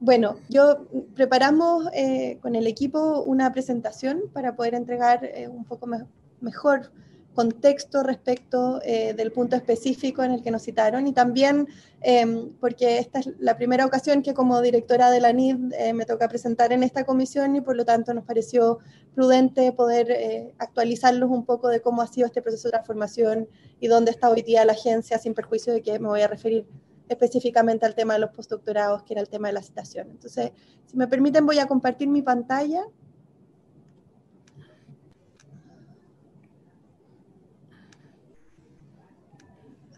Bueno, yo preparamos con el equipo una presentación para poder entregar un poco mejor contexto respecto del punto específico en el que nos citaron y también porque esta es la primera ocasión que como directora de la NID me toca presentar en esta comisión y por lo tanto nos pareció prudente poder actualizarlos un poco de cómo ha sido este proceso de transformación y dónde está hoy día la agencia, sin perjuicio de que me voy a referir específicamente al tema de los postdoctorados, que era el tema de la citación. Entonces, si me permiten, voy a compartir mi pantalla.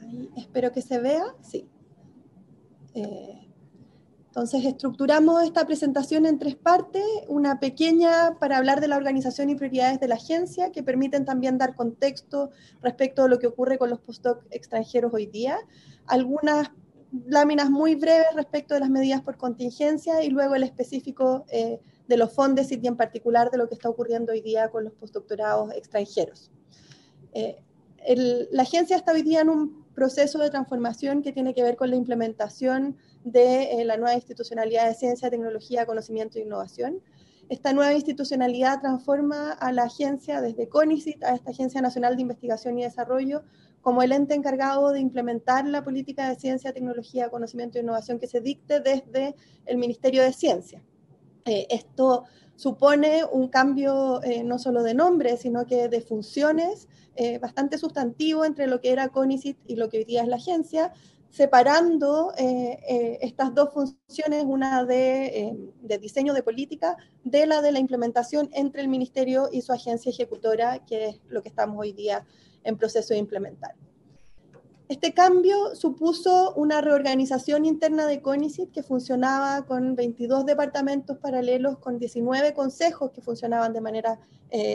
Ahí, espero que se vea. Sí. Entonces, estructuramos esta presentación en tres partes, una pequeña para hablar de la organización y prioridades de la agencia, que permiten también dar contexto respecto a lo que ocurre con los postdoc extranjeros hoy día, algunas láminas muy breves respecto de las medidas por contingencia y luego el específico de los fondos y en particular de lo que está ocurriendo hoy día con los postdoctorados extranjeros. La agencia está hoy día en un proceso de transformación que tiene que ver con la implementación de la nueva institucionalidad de ciencia, tecnología, conocimiento e innovación. Esta nueva institucionalidad transforma a la agencia desde CONICIT a esta Agencia Nacional de Investigación y Desarrollo como el ente encargado de implementar la política de ciencia, tecnología, conocimiento e innovación que se dicte desde el Ministerio de Ciencia. Esto supone un cambio no solo de nombre, sino que de funciones bastante sustantivo entre lo que era CONICIT y lo que hoy día es la agencia, separando estas dos funciones, una de diseño de política, de la implementación entre el ministerio y su agencia ejecutora, que es lo que estamos hoy día en proceso de implementar. Este cambio supuso una reorganización interna de CONICIT que funcionaba con 22 departamentos paralelos, con 19 consejos que funcionaban de manera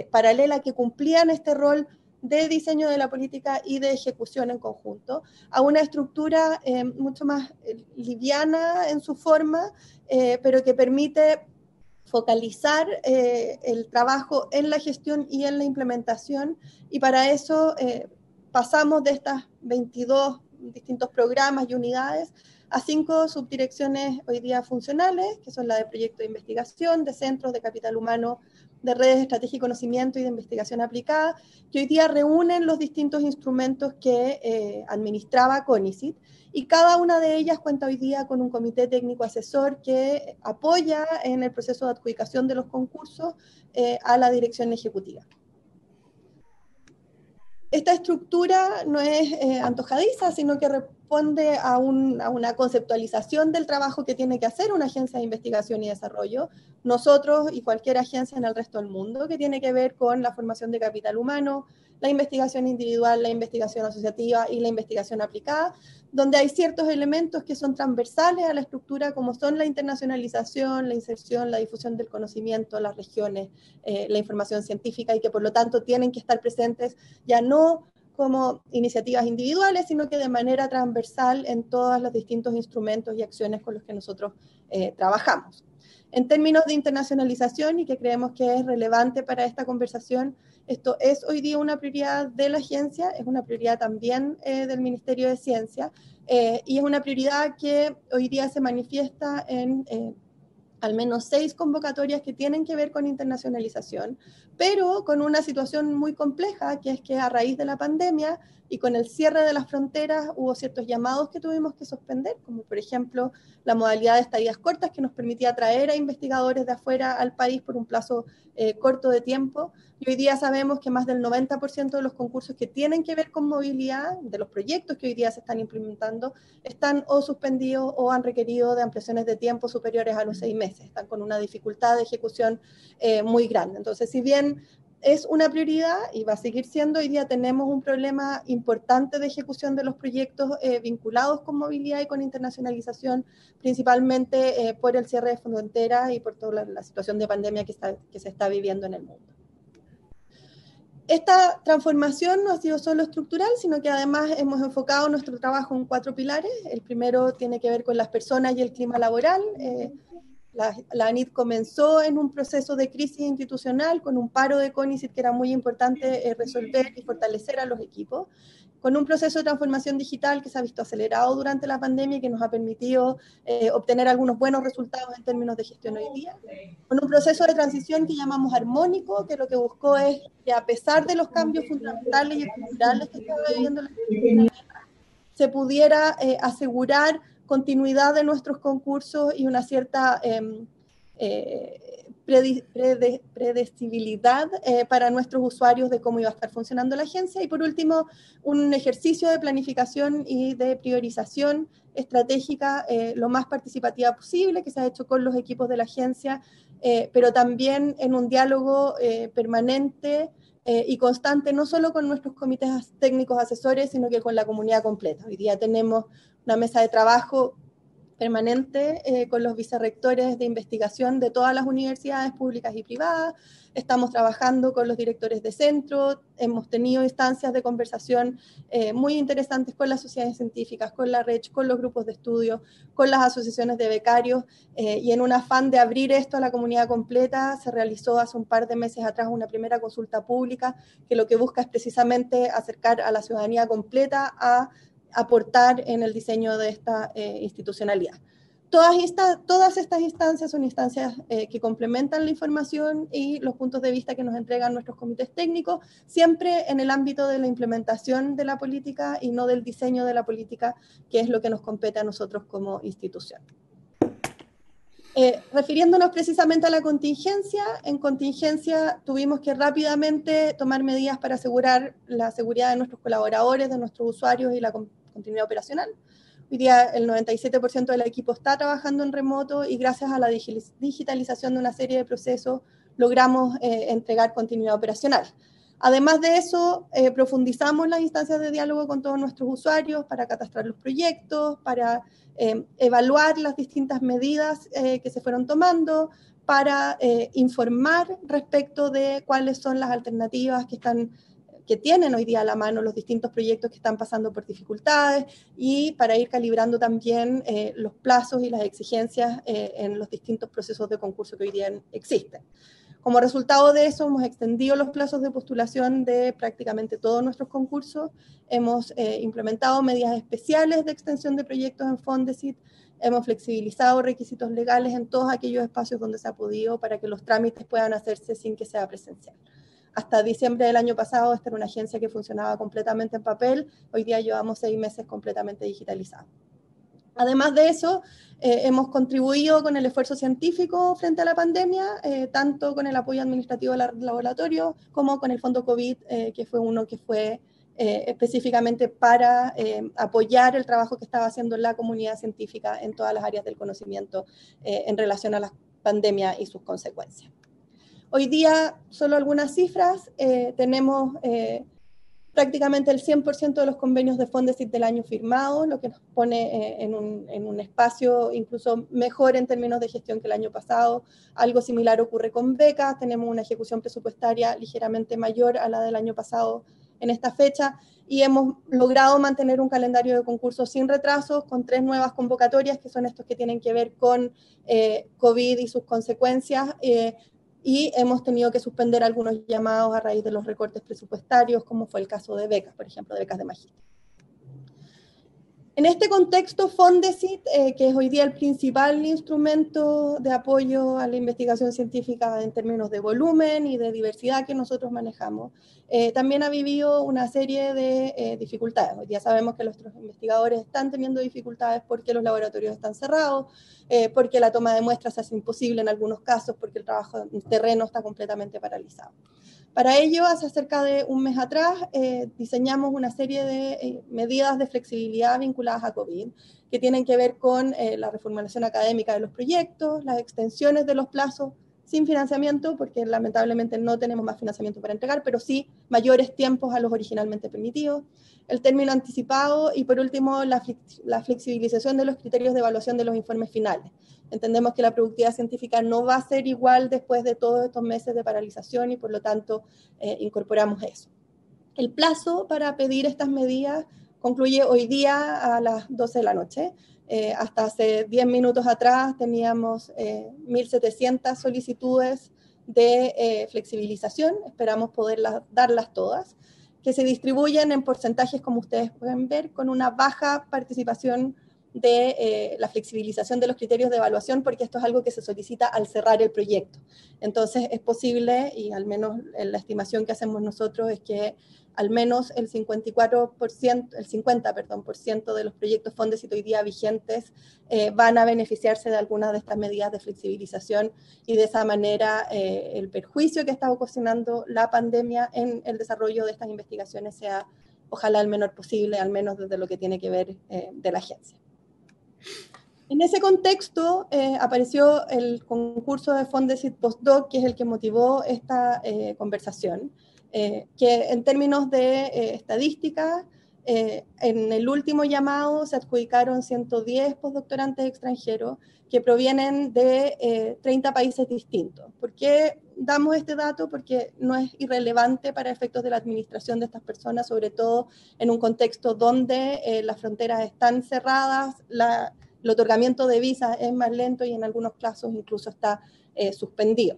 paralela, que cumplían este rol de diseño de la política y de ejecución en conjunto, a una estructura mucho más liviana en su forma, pero que permite focalizar el trabajo en la gestión y en la implementación, y para eso pasamos de estas 22 distintos programas y unidades a 5 subdirecciones hoy día funcionales, que son la de proyectos de investigación, de centros de capital humano, de redes de estrategia y conocimiento y de investigación aplicada, que hoy día reúnen los distintos instrumentos que administraba CONICIT, y cada una de ellas cuenta hoy día con un comité técnico asesor que apoya en el proceso de adjudicación de los concursos a la dirección ejecutiva. Esta estructura no es antojadiza, sino que responde a una conceptualización del trabajo que tiene que hacer una agencia de investigación y desarrollo, nosotros y cualquier agencia en el resto del mundo, que tiene que ver con la formación de capital humano, la investigación individual, la investigación asociativa y la investigación aplicada, donde hay ciertos elementos que son transversales a la estructura, como son la internacionalización, la inserción, la difusión del conocimiento, las regiones, la información científica, y que por lo tanto tienen que estar presentes ya no como iniciativas individuales, sino que de manera transversal en todos los distintos instrumentos y acciones con los que nosotros trabajamos. En términos de internacionalización, y que creemos que es relevante para esta conversación, esto es hoy día una prioridad de la agencia, es una prioridad también del Ministerio de Ciencia, y es una prioridad que hoy día se manifiesta en al menos 6 convocatorias que tienen que ver con internacionalización, pero con una situación muy compleja, que es que a raíz de la pandemia y con el cierre de las fronteras hubo ciertos llamados que tuvimos que suspender, como por ejemplo la modalidad de estadías cortas, que nos permitía traer a investigadores de afuera al país por un plazo corto de tiempo. Y hoy día sabemos que más del 90% de los concursos que tienen que ver con movilidad, de los proyectos que hoy día se están implementando, están o suspendidos o han requerido de ampliaciones de tiempo superiores a los 6 meses. Están con una dificultad de ejecución muy grande. Entonces, si bien es una prioridad y va a seguir siendo, hoy día tenemos un problema importante de ejecución de los proyectos vinculados con movilidad y con internacionalización, principalmente por el cierre de fronteras y por toda la situación de pandemia que se está viviendo en el mundo. Esta transformación no ha sido solo estructural, sino que además hemos enfocado nuestro trabajo en 4 pilares. El primero tiene que ver con las personas y el clima laboral. La ANID comenzó en un proceso de crisis institucional con un paro de CONICIT que era muy importante resolver y fortalecer a los equipos. con un proceso de transformación digital que se ha visto acelerado durante la pandemia y que nos ha permitido obtener algunos buenos resultados en términos de gestión hoy día, con un proceso de transición que llamamos armónico, que lo que buscó es que a pesar de los cambios fundamentales y estructurales que estaba viviendo la se pudiera asegurar continuidad de nuestros concursos y una cierta predecibilidad para nuestros usuarios de cómo iba a estar funcionando la agencia. Y por último, un ejercicio de planificación y de priorización estratégica lo más participativa posible, que se ha hecho con los equipos de la agencia, pero también en un diálogo permanente y constante, no solo con nuestros comités técnicos asesores, sino que con la comunidad completa. Hoy día tenemos una mesa de trabajo permanente con los vicerrectores de investigación de todas las universidades públicas y privadas. Estamos trabajando con los directores de centro, hemos tenido instancias de conversación muy interesantes con las sociedades científicas, con la RECH, con los grupos de estudio, con las asociaciones de becarios, y en un afán de abrir esto a la comunidad completa, se realizó hace un par de meses atrás una primera consulta pública que lo que busca es precisamente acercar a la ciudadanía completa a aportar en el diseño de esta institucionalidad. Todas estas instancias son instancias que complementan la información y los puntos de vista que nos entregan nuestros comités técnicos, siempre en el ámbito de la implementación de la política y no del diseño de la política, que es lo que nos compete a nosotros como institución. Refiriéndonos precisamente a la contingencia, en contingencia tuvimos que rápidamente tomar medidas para asegurar la seguridad de nuestros colaboradores, de nuestros usuarios y la continuidad operacional. Hoy día el 97% del equipo está trabajando en remoto y gracias a la digitalización de una serie de procesos logramos entregar continuidad operacional. Además de eso, profundizamos las instancias de diálogo con todos nuestros usuarios para catastrar los proyectos, para evaluar las distintas medidas que se fueron tomando, para informar respecto de cuáles son las alternativas que tienen hoy día a la mano los distintos proyectos que están pasando por dificultades y para ir calibrando también los plazos y las exigencias en los distintos procesos de concurso que hoy día existen. Como resultado de eso, hemos extendido los plazos de postulación de prácticamente todos nuestros concursos, hemos implementado medidas especiales de extensión de proyectos en Fondesit, hemos flexibilizado requisitos legales en todos aquellos espacios donde se ha podido para que los trámites puedan hacerse sin que sea presencial. Hasta diciembre del año pasado, esta era una agencia que funcionaba completamente en papel, hoy día llevamos 6 meses completamente digitalizados. Además de eso, hemos contribuido con el esfuerzo científico frente a la pandemia, tanto con el apoyo administrativo del laboratorio como con el fondo COVID, que fue uno que fue específicamente para apoyar el trabajo que estaba haciendo la comunidad científica en todas las áreas del conocimiento en relación a la pandemia y sus consecuencias. Hoy día, solo algunas cifras, tenemos prácticamente el 100% de los convenios de Fondesit del año firmados, lo que nos pone en un espacio incluso mejor en términos de gestión que el año pasado. Algo similar ocurre con becas, tenemos una ejecución presupuestaria ligeramente mayor a la del año pasado en esta fecha y hemos logrado mantener un calendario de concursos sin retrasos con 3 nuevas convocatorias que son estos que tienen que ver con COVID y sus consecuencias, y hemos tenido que suspender algunos llamados a raíz de los recortes presupuestarios, como fue el caso de becas, por ejemplo, de becas de magíster. En este contexto, Fondesit, que es hoy día el principal instrumento de apoyo a la investigación científica en términos de volumen y de diversidad que nosotros manejamos, también ha vivido una serie de dificultades. Hoy día sabemos que nuestros investigadores están teniendo dificultades porque los laboratorios están cerrados, porque la toma de muestras se hace imposible en algunos casos, porque el trabajo en terreno está completamente paralizado. Para ello, hace cerca de un mes atrás, diseñamos una serie de medidas de flexibilidad vinculadas a COVID, que tienen que ver con la reformulación académica de los proyectos, las extensiones de los plazos sin financiamiento, porque lamentablemente no tenemos más financiamiento para entregar, pero sí mayores tiempos a los originalmente permitidos, el término anticipado y por último la flexibilización de los criterios de evaluación de los informes finales. Entendemos que la productividad científica no va a ser igual después de todos estos meses de paralización y por lo tanto incorporamos eso. El plazo para pedir estas medidas concluye hoy día a las 12 de la noche. Hasta hace 10 minutos atrás teníamos 1.700 solicitudes de flexibilización, esperamos poder darlas todas. que se distribuyen en porcentajes, como ustedes pueden ver, con una baja participación de la flexibilización de los criterios de evaluación, porque esto es algo que se solicita al cerrar el proyecto. Entonces es posible, y al menos la estimación que hacemos nosotros es que al menos el 54%, el 50% de los proyectos Fondesit hoy día vigentes van a beneficiarse de algunas de estas medidas de flexibilización, y de esa manera el perjuicio que está ocasionando la pandemia en el desarrollo de estas investigaciones sea ojalá el menor posible, al menos desde lo que tiene que ver de la agencia. En ese contexto apareció el concurso de Fondesit Postdoc, que es el que motivó esta conversación, que en términos de estadística, en el último llamado se adjudicaron 110 postdoctorantes extranjeros que provienen de 30 países distintos. ¿Por qué damos este dato? Porque no es irrelevante para efectos de la administración de estas personas, sobre todo en un contexto donde las fronteras están cerradas, el otorgamiento de visas es más lento y en algunos casos incluso está suspendido.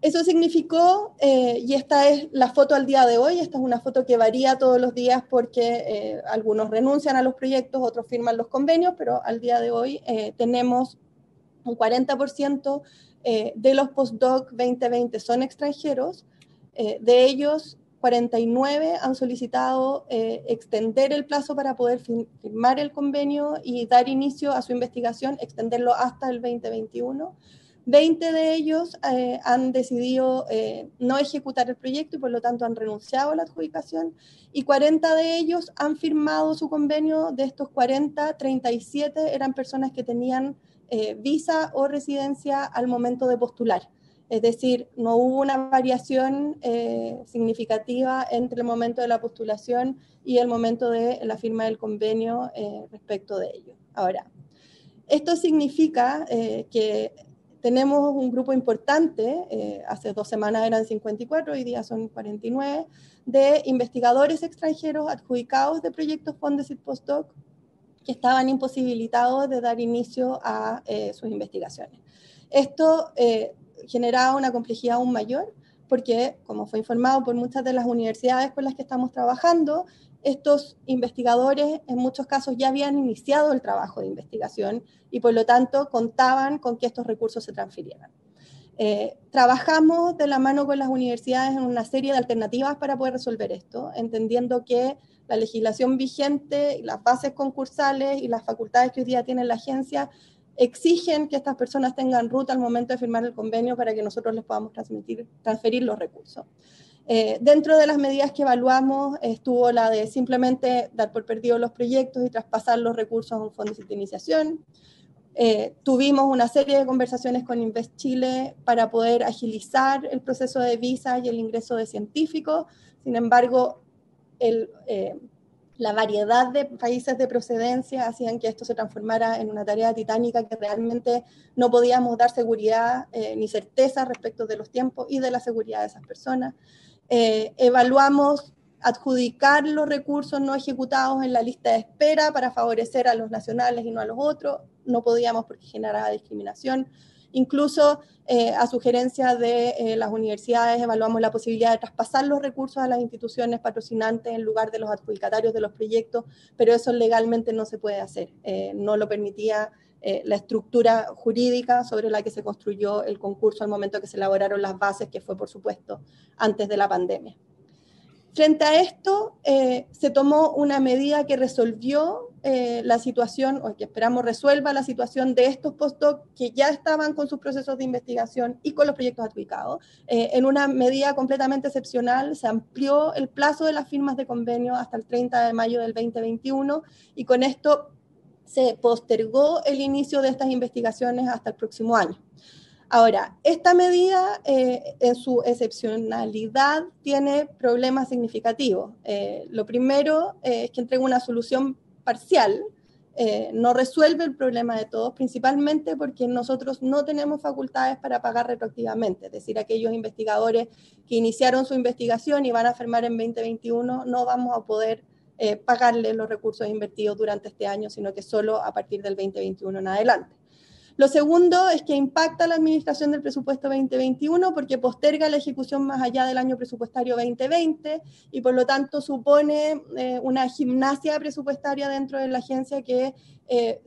Eso significó, y esta es la foto al día de hoy, esta es una foto que varía todos los días porque algunos renuncian a los proyectos, otros firman los convenios, pero al día de hoy tenemos un 40% de los postdoc 2020 son extranjeros, de ellos 49 han solicitado extender el plazo para poder firmar el convenio y dar inicio a su investigación, extenderlo hasta el 2021. 20 de ellos han decidido no ejecutar el proyecto y por lo tanto han renunciado a la adjudicación, y 40 de ellos han firmado su convenio. De estos 40, 37 eran personas que tenían visa o residencia al momento de postular. Es decir, no hubo una variación significativa entre el momento de la postulación y el momento de la firma del convenio respecto de ello. Ahora, esto significa que tenemos un grupo importante, hace 2 semanas eran 54, hoy día son 49, de investigadores extranjeros adjudicados de proyectos Fondesit Postdoc que estaban imposibilitados de dar inicio a sus investigaciones. Esto generaba una complejidad aún mayor porque, como fue informado por muchas de las universidades con las que estamos trabajando, estos investigadores en muchos casos ya habían iniciado el trabajo de investigación y por lo tanto contaban con que estos recursos se transfirieran. Trabajamos de la mano con las universidades en una serie de alternativas para poder resolver esto, entendiendo que la legislación vigente, las bases concursales y las facultades que hoy día tiene la agencia exigen que estas personas tengan ruta al momento de firmar el convenio para que nosotros les podamos transferir los recursos. Dentro de las medidas que evaluamos estuvo la de simplemente dar por perdidos los proyectos y traspasar los recursos a un fondo de iniciación. Tuvimos una serie de conversaciones con Invest Chile para poder agilizar el proceso de visa y el ingreso de científicos. Sin embargo, la variedad de países de procedencia hacían que esto se transformara en una tarea titánica que realmente no podíamos dar seguridad ni certeza respecto de los tiempos y de la seguridad de esas personas. Evaluamos adjudicar los recursos no ejecutados en la lista de espera para favorecer a los nacionales y no a los otros. No podíamos porque generaba discriminación. Incluso a sugerencia de las universidades evaluamos la posibilidad de traspasar los recursos a las instituciones patrocinantes en lugar de los adjudicatarios de los proyectos, pero eso legalmente no se puede hacer. No lo permitía la estructura jurídica sobre la que se construyó el concurso al momento que se elaboraron las bases, que fue, por supuesto, antes de la pandemia. Frente a esto, se tomó una medida que resolvió la situación, o que esperamos resuelva la situación de estos postdoc que ya estaban con sus procesos de investigación y con los proyectos adjudicados. En una medida completamente excepcional, se amplió el plazo de las firmas de convenio hasta el 30 de mayo del 2021 y con esto se postergó el inicio de estas investigaciones hasta el próximo año. Ahora, esta medida, en su excepcionalidad, tiene problemas significativos. Lo primero es que entrega una solución parcial, no resuelve el problema de todos, principalmente porque nosotros no tenemos facultades para pagar retroactivamente, es decir, aquellos investigadores que iniciaron su investigación y van a firmar en 2021, no vamos a poder pagarles los recursos invertidos durante este año, sino que solo a partir del 2021 en adelante. Lo segundo es que impacta la administración del presupuesto 2021 porque posterga la ejecución más allá del año presupuestario 2020 y por lo tanto supone una gimnasia presupuestaria dentro de la agencia que,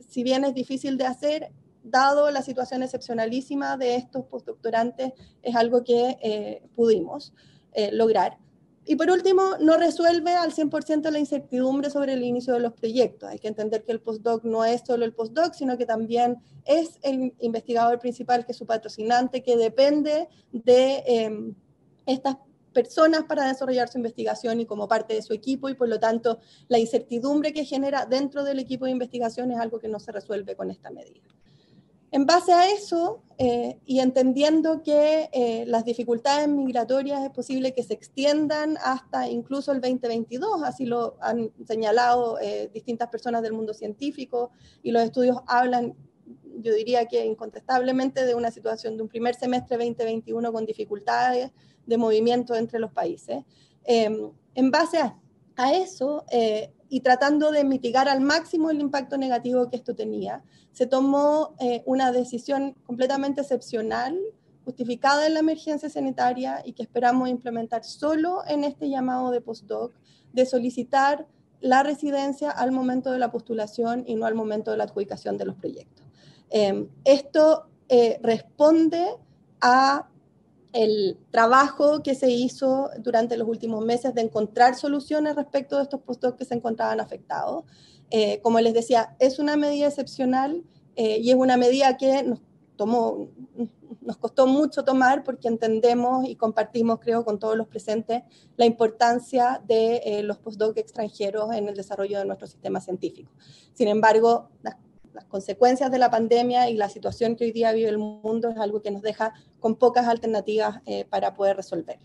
si bien es difícil de hacer, dado la situación excepcionalísima de estos postdoctorantes, es algo que pudimos lograr. Y por último, no resuelve al 100% la incertidumbre sobre el inicio de los proyectos. Hay que entender que el postdoc no es solo el postdoc, sino que también es el investigador principal, que es su patrocinante, que depende de estas personas para desarrollar su investigación y como parte de su equipo, y por lo tanto la incertidumbre que genera dentro del equipo de investigación es algo que no se resuelve con esta medida. En base a eso, y entendiendo que las dificultades migratorias es posible que se extiendan hasta incluso el 2022, así lo han señalado distintas personas del mundo científico, y los estudios hablan, yo diría que incontestablemente, de una situación de un primer semestre 2021 con dificultades de movimiento entre los países. En base a eso, y tratando de mitigar al máximo el impacto negativo que esto tenía, se tomó una decisión completamente excepcional, justificada en la emergencia sanitaria y que esperamos implementar solo en este llamado de postdoc, de solicitar la residencia al momento de la postulación y no al momento de la adjudicación de los proyectos. Esto responde a el trabajo que se hizo durante los últimos meses de encontrar soluciones respecto de estos postdocs que se encontraban afectados. Como les decía, es una medida excepcional y es una medida que nos costó mucho tomar porque entendemos y compartimos, creo, con todos los presentes, la importancia de los postdocs extranjeros en el desarrollo de nuestro sistema científico. Sin embargo, las consecuencias de la pandemia y la situación que hoy día vive el mundo es algo que nos deja con pocas alternativas para poder resolver.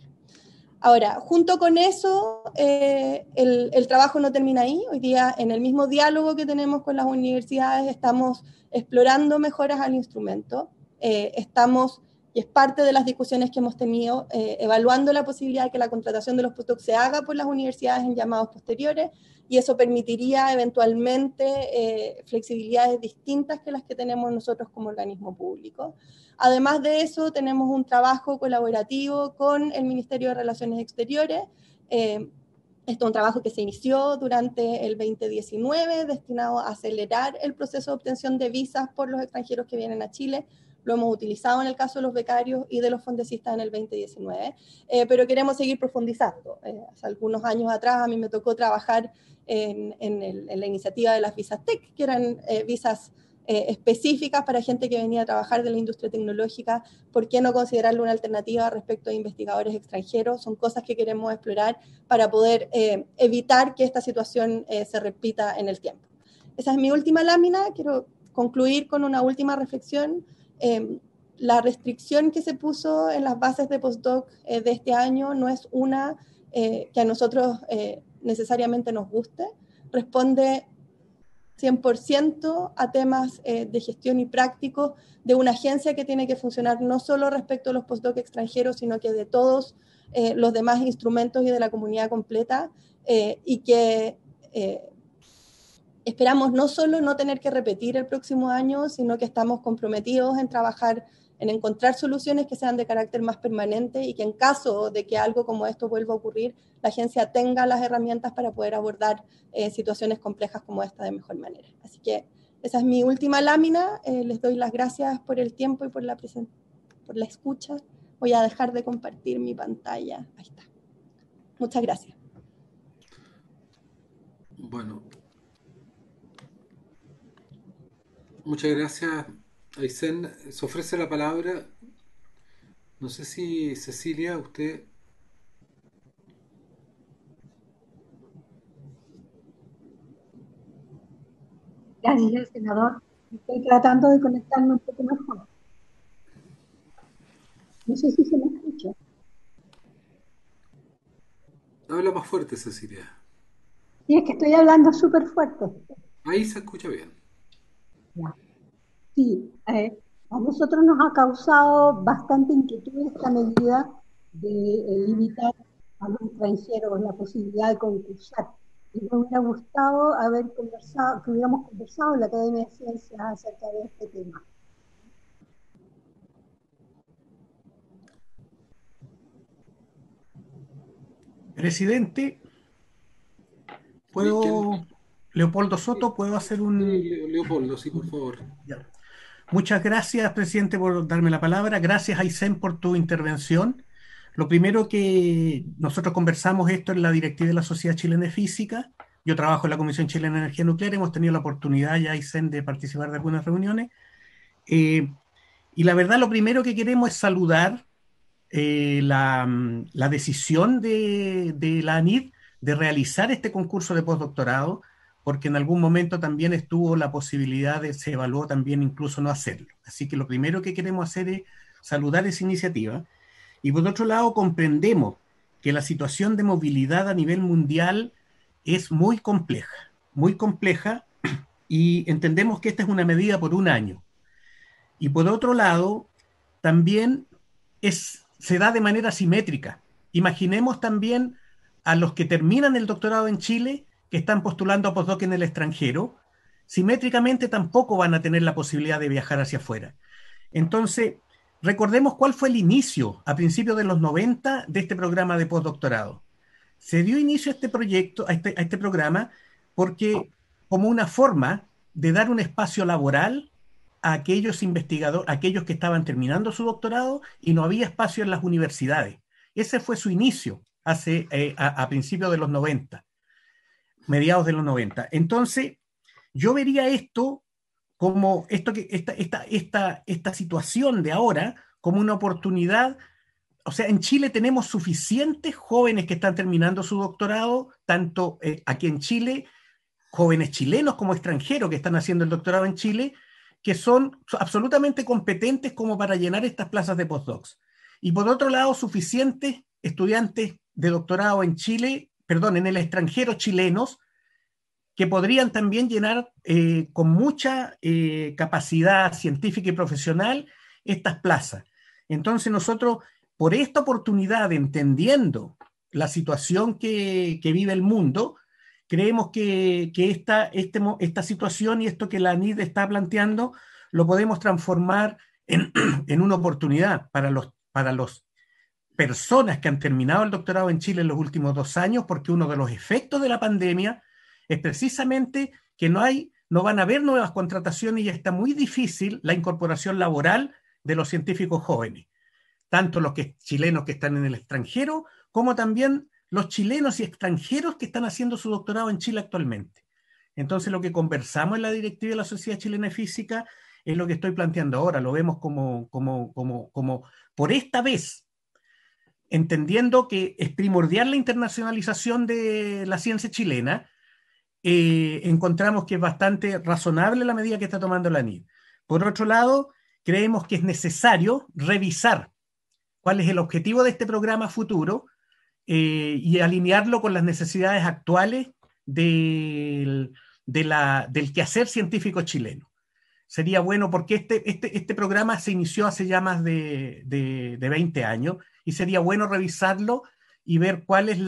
Ahora, junto con eso, el trabajo no termina ahí. Hoy día, en el mismo diálogo que tenemos con las universidades, estamos explorando mejoras al instrumento. Estamos, y es parte de las discusiones que hemos tenido, evaluando la posibilidad de que la contratación de los postdocs se haga por las universidades en llamados posteriores, y eso permitiría eventualmente flexibilidades distintas que las que tenemos nosotros como organismo público. Además de eso, tenemos un trabajo colaborativo con el Ministerio de Relaciones Exteriores. Esto es un trabajo que se inició durante el 2019, destinado a acelerar el proceso de obtención de visas por los extranjeros que vienen a Chile. Lo hemos utilizado en el caso de los becarios y de los fondecistas en el 2019, pero queremos seguir profundizando. Hace algunos años atrás a mí me tocó trabajar en la iniciativa de las visas TEC, que eran visas específicas para gente que venía a trabajar de la industria tecnológica. ¿Por qué no considerarlo una alternativa respecto a investigadores extranjeros? Son cosas que queremos explorar para poder evitar que esta situación se repita en el tiempo. Esa es mi última lámina. Quiero concluir con una última reflexión. La restricción que se puso en las bases de postdoc de este año no es una que a nosotros necesariamente nos guste. Responde 100% a temas de gestión y prácticos de una agencia que tiene que funcionar no solo respecto a los postdoc extranjeros, sino que de todos los demás instrumentos y de la comunidad completa, y que esperamos no solo no tener que repetir el próximo año, sino que estamos comprometidos en trabajar en encontrar soluciones que sean de carácter más permanente y que en caso de que algo como esto vuelva a ocurrir, la agencia tenga las herramientas para poder abordar situaciones complejas como esta de mejor manera. Así que esa es mi última lámina. Les doy las gracias por el tiempo y por la escucha. Voy a dejar de compartir mi pantalla. Ahí está. Muchas gracias. Bueno, muchas gracias, Aysén. Se ofrece la palabra. No sé si Cecilia, usted... Gracias, senador. Estoy tratando de conectarme un poco mejor. No sé si se me escucha. Habla más fuerte, Cecilia. Sí, es que estoy hablando súper fuerte. Ahí se escucha bien. Ya. Sí, a nosotros nos ha causado bastante inquietud esta medida de limitar a los extranjeros la posibilidad de concursar. Y me hubiera gustado haber conversado, que hubiéramos conversado en la Academia de Ciencias acerca de este tema. Presidente, ¿Quién? Leopoldo Soto, ¿puedo hacer un...? Leopoldo, sí, por favor. Ya. Muchas gracias, presidente, por darme la palabra. Gracias, Aysén, por tu intervención. Lo primero que nosotros conversamos esto en la directiva de la Sociedad Chilena de Física. Yo trabajo en la Comisión Chilena de Energía Nuclear. Hemos tenido la oportunidad ya, Aysén, de participar de algunas reuniones. Y la verdad, lo primero que queremos es saludar la decisión de la ANID de realizar este concurso de postdoctorado, porque en algún momento también estuvo la posibilidad se evaluó también incluso no hacerlo. Así que lo primero que queremos hacer es saludar esa iniciativa. Y por otro lado, comprendemos que la situación de movilidad a nivel mundial es muy compleja, y entendemos que esta es una medida por un año. Y por otro lado, también se da de manera simétrica. Imaginemos también a los que terminan el doctorado en Chile, que están postulando a postdoc en el extranjero, simétricamente tampoco van a tener la posibilidad de viajar hacia afuera. Entonces, recordemos cuál fue el inicio, a principios de los 90, de este programa de postdoctorado. Se dio inicio a este proyecto, a este programa, porque como una forma de dar un espacio laboral a aquellos investigadores, a aquellos que estaban terminando su doctorado y no había espacio en las universidades. Ese fue su inicio a principios de los 90, mediados de los 90. Entonces, yo vería esto como esta situación de ahora como una oportunidad. O sea, en Chile tenemos suficientes jóvenes que están terminando su doctorado, tanto aquí en Chile, jóvenes chilenos como extranjeros que están haciendo el doctorado en Chile, que son absolutamente competentes como para llenar estas plazas de postdocs. Y por otro lado, suficientes estudiantes de doctorado en Chile, perdón, en el extranjero chilenos, que podrían también llenar con mucha capacidad científica y profesional estas plazas. Entonces nosotros, por esta oportunidad, entendiendo la situación que vive el mundo, creemos que esta situación y esto que la ANID está planteando lo podemos transformar en una oportunidad para las personas que han terminado el doctorado en Chile en los últimos 2 años, porque uno de los efectos de la pandemia es precisamente que no van a haber nuevas contrataciones y está muy difícil la incorporación laboral de los científicos jóvenes, tanto los chilenos que están en el extranjero, como también los chilenos y extranjeros que están haciendo su doctorado en Chile actualmente. Entonces, lo que conversamos en la directiva de la Sociedad Chilena de Física es lo que estoy planteando ahora. Lo vemos como por esta vez, entendiendo que es primordial la internacionalización de la ciencia chilena, encontramos que es bastante razonable la medida que está tomando la ANID. Por otro lado, creemos que es necesario revisar cuál es el objetivo de este programa futuro y alinearlo con las necesidades actuales del quehacer científico chileno. Sería bueno porque este programa se inició hace ya más de 20 años y sería bueno revisarlo y ver cuál es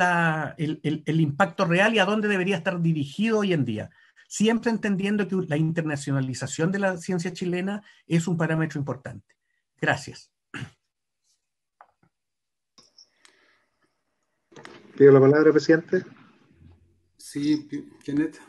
el impacto real y a dónde debería estar dirigido hoy en día. Siempre entendiendo que la internacionalización de la ciencia chilena es un parámetro importante. Gracias. Pido la palabra, presidente. Sí, Kenneth.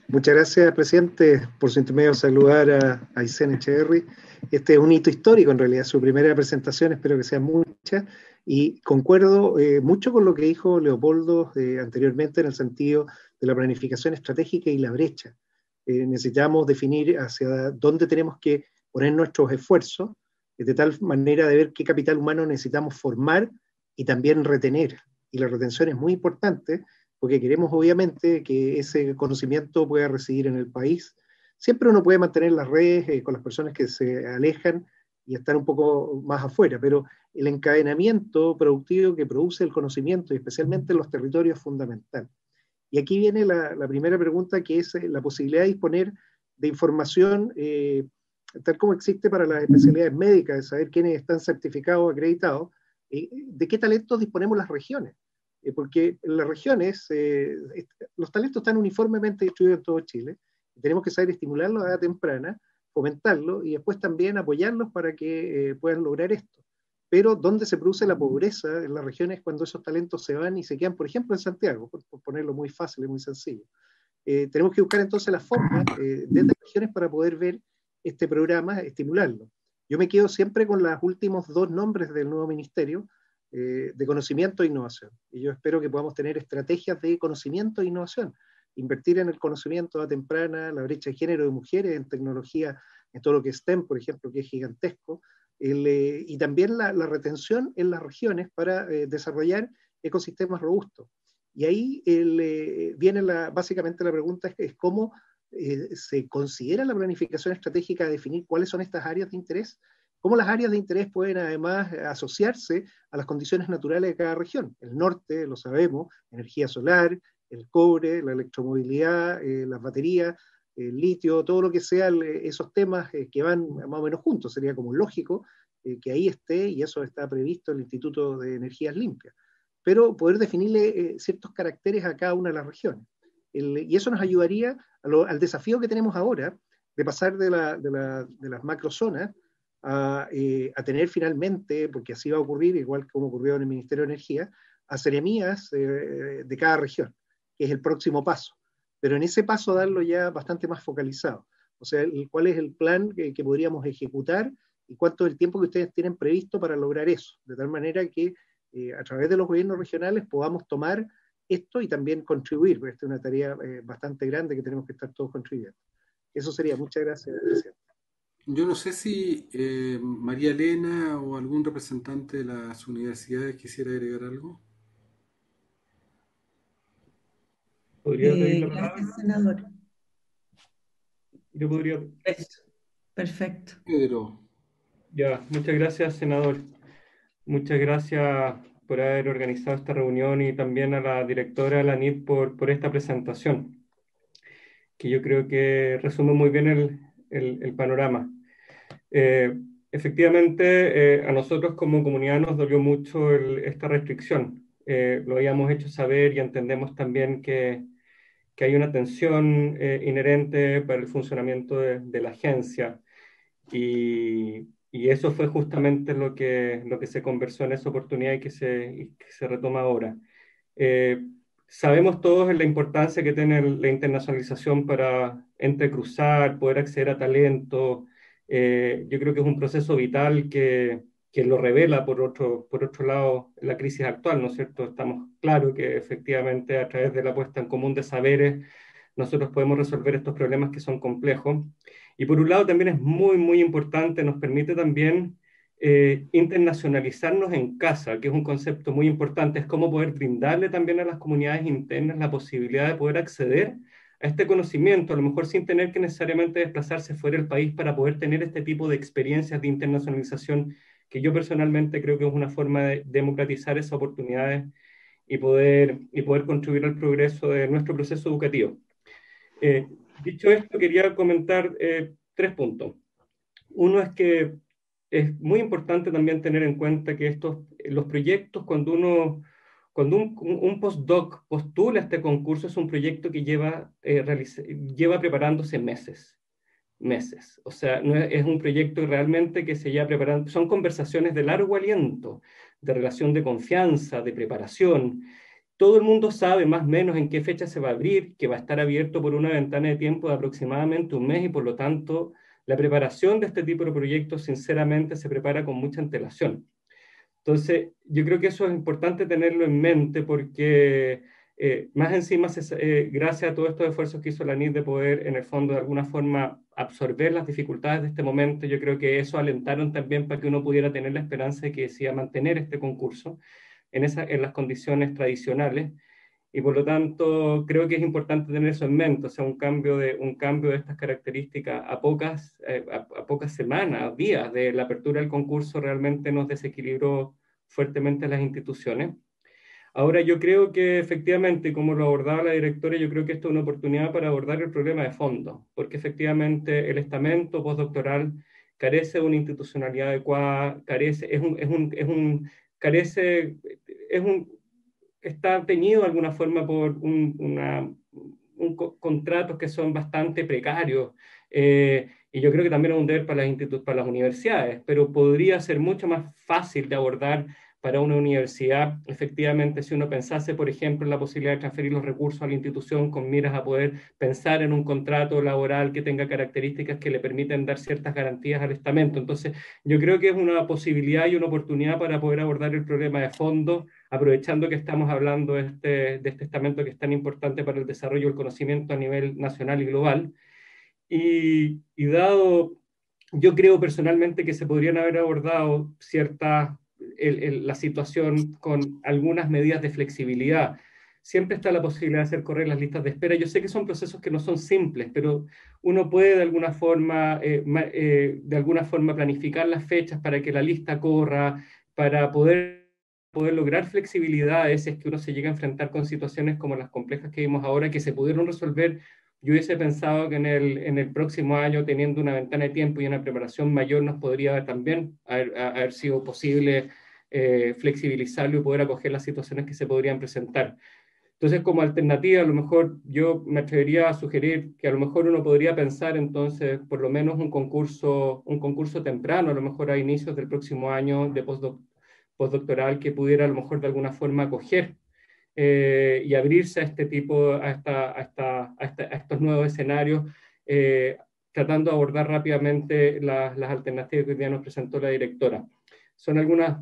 Muchas gracias, presidente, por su intermedio saludar a Aysén Echeverry. Este es un hito histórico, en realidad, su primera presentación, espero que sean muchas, y concuerdo mucho con lo que dijo Leopoldo anteriormente en el sentido de la planificación estratégica y la brecha. Necesitamos definir hacia dónde tenemos que poner nuestros esfuerzos, de tal manera de ver qué capital humano necesitamos formar y también retener. Y la retención es muy importante, porque queremos obviamente que ese conocimiento pueda residir en el país. Siempre uno puede mantener las redes con las personas que se alejan y estar un poco más afuera, pero el encadenamiento productivo que produce el conocimiento, y especialmente en los territorios, es fundamental. Y aquí viene la primera pregunta, que es la posibilidad de disponer de información tal como existe para las especialidades médicas, de saber quiénes están certificados o acreditados, de qué talentos disponemos las regiones. Porque en las regiones los talentos están uniformemente distribuidos en todo Chile. Tenemos que saber estimularlos a edad temprana, fomentarlos y después también apoyarlos para que puedan lograr esto. pero donde se produce la pobreza en las regiones cuando esos talentos se van y se quedan, por ejemplo, en Santiago, por ponerlo muy fácil y muy sencillo. Tenemos que buscar entonces la forma desde las regiones para poder ver este programa, estimularlo. Yo me quedo siempre con los últimos dos nombres del nuevo ministerio, de conocimiento e innovación. Y yo espero que podamos tener estrategias de conocimiento e innovación. Invertir en el conocimiento a temprana, la brecha de género de mujeres en tecnología, en todo lo que es STEM, por ejemplo, que es gigantesco, y también la retención en las regiones para desarrollar ecosistemas robustos. Y ahí viene básicamente la pregunta es cómo se considera la planificación estratégica de definir cuáles son estas áreas de interés, cómo las áreas de interés pueden además asociarse a las condiciones naturales de cada región. El norte, lo sabemos, energía solar, el cobre, la electromovilidad, las baterías, el litio, todo lo que sean esos temas que van más o menos juntos. Sería como lógico que ahí esté, y eso está previsto en el Instituto de Energías Limpias. Pero poder definirle ciertos caracteres a cada una de las regiones. Y eso nos ayudaría al desafío que tenemos ahora de pasar de las macrozonas a tener finalmente, porque así va a ocurrir, igual como ocurrió en el Ministerio de Energía, a seremías de cada región, que es el próximo paso. Pero en ese paso darlo ya bastante más focalizado. O sea, cuál es el plan que podríamos ejecutar y cuánto es el tiempo que ustedes tienen previsto para lograr eso, de tal manera que a través de los gobiernos regionales podamos tomar esto y también contribuir, porque esta es una tarea bastante grande que tenemos que estar todos contribuyendo. Eso sería. Muchas gracias, presidente. Yo no sé si María Elena o algún representante de las universidades quisiera agregar algo. ¿Podría pedir la palabra? Gracias, senador. Yo podría. Perfecto. Pedro. Ya, muchas gracias, senador. Muchas gracias por haber organizado esta reunión y también a la directora de la NIT por esta presentación, que yo creo que resume muy bien el panorama. Efectivamente, a nosotros como comunidad nos dolió mucho esta restricción. Lo habíamos hecho saber y entendemos también que hay una tensión inherente para el funcionamiento de la agencia. Y eso fue justamente lo que se conversó en esa oportunidad y que se retoma ahora. Sabemos todos la importancia que tiene la internacionalización para entrecruzar, poder acceder a talento. Yo creo que es un proceso vital que lo revela, por otro lado, la crisis actual, ¿no es cierto? Estamos claros que efectivamente a través de la puesta en común de saberes nosotros podemos resolver estos problemas que son complejos. Y por un lado también es muy, muy importante, nos permite también internacionalizarnos en casa, que es un concepto muy importante, es cómo poder brindarle también a las comunidades internas la posibilidad de poder acceder a este conocimiento, a lo mejor sin tener que necesariamente desplazarse fuera del país para poder tener este tipo de experiencias de internacionalización, que yo personalmente creo que es una forma de democratizar esas oportunidades y poder contribuir al progreso de nuestro proceso educativo. Dicho esto, quería comentar 3 puntos. Uno es que es muy importante también tener en cuenta que los proyectos, cuando un postdoc postula este concurso, es un proyecto que lleva preparándose meses. O sea, no es un proyecto realmente que se lleva preparando, son conversaciones de largo aliento, de relación de confianza, de preparación. Todo el mundo sabe más o menos en qué fecha se va a abrir, que va a estar abierto por una ventana de tiempo de aproximadamente un mes y por lo tanto la preparación de este tipo de proyectos sinceramente se prepara con mucha antelación. Entonces yo creo que eso es importante tenerlo en mente porque más encima gracias a todos estos esfuerzos que hizo la NIT de poder en el fondo de alguna forma absorber las dificultades de este momento, yo creo que eso alentaron también para que uno pudiera tener la esperanza de que se iba a mantener este concurso en las condiciones tradicionales, y por lo tanto creo que es importante tener eso en mente, o sea, un cambio de estas características a pocas semanas, días de la apertura del concurso realmente nos desequilibró fuertemente las instituciones. Ahora yo creo que efectivamente, como lo abordaba la directora, yo creo que esto es una oportunidad para abordar el problema de fondo, porque efectivamente el estamento postdoctoral carece de una institucionalidad adecuada, está teñido de alguna forma por contratos que son bastante precarios, y yo creo que también es un deber para para las universidades, pero podría ser mucho más fácil de abordar para una universidad, efectivamente, si uno pensase, por ejemplo, en la posibilidad de transferir los recursos a la institución con miras a poder pensar en un contrato laboral que tenga características que le permiten dar ciertas garantías al estamento. Entonces, yo creo que es una posibilidad y una oportunidad para poder abordar el problema de fondo, aprovechando que estamos hablando de este estamento que es tan importante para el desarrollo del conocimiento a nivel nacional y global. Y dado, yo creo personalmente que se podrían haber abordado la situación con algunas medidas de flexibilidad. Siempre está la posibilidad de hacer correr las listas de espera. Yo sé que son procesos que no son simples, pero uno puede de alguna forma planificar las fechas para que la lista corra, para poder lograr flexibilidad si es que uno se llega a enfrentar con situaciones como las complejas que vimos ahora, que se pudieron resolver. Yo hubiese pensado que en el próximo año, teniendo una ventana de tiempo y una preparación mayor, nos podría también haber sido posible flexibilizarlo y poder acoger las situaciones que se podrían presentar. Entonces, como alternativa, a lo mejor yo me atrevería a sugerir que a lo mejor uno podría pensar entonces por lo menos un concurso temprano, a lo mejor a inicios del próximo año de postdoctoral que pudiera a lo mejor de alguna forma acoger y abrirse a este tipo, a estos nuevos escenarios, tratando de abordar rápidamente las alternativas que hoy día nos presentó la directora. Son algunas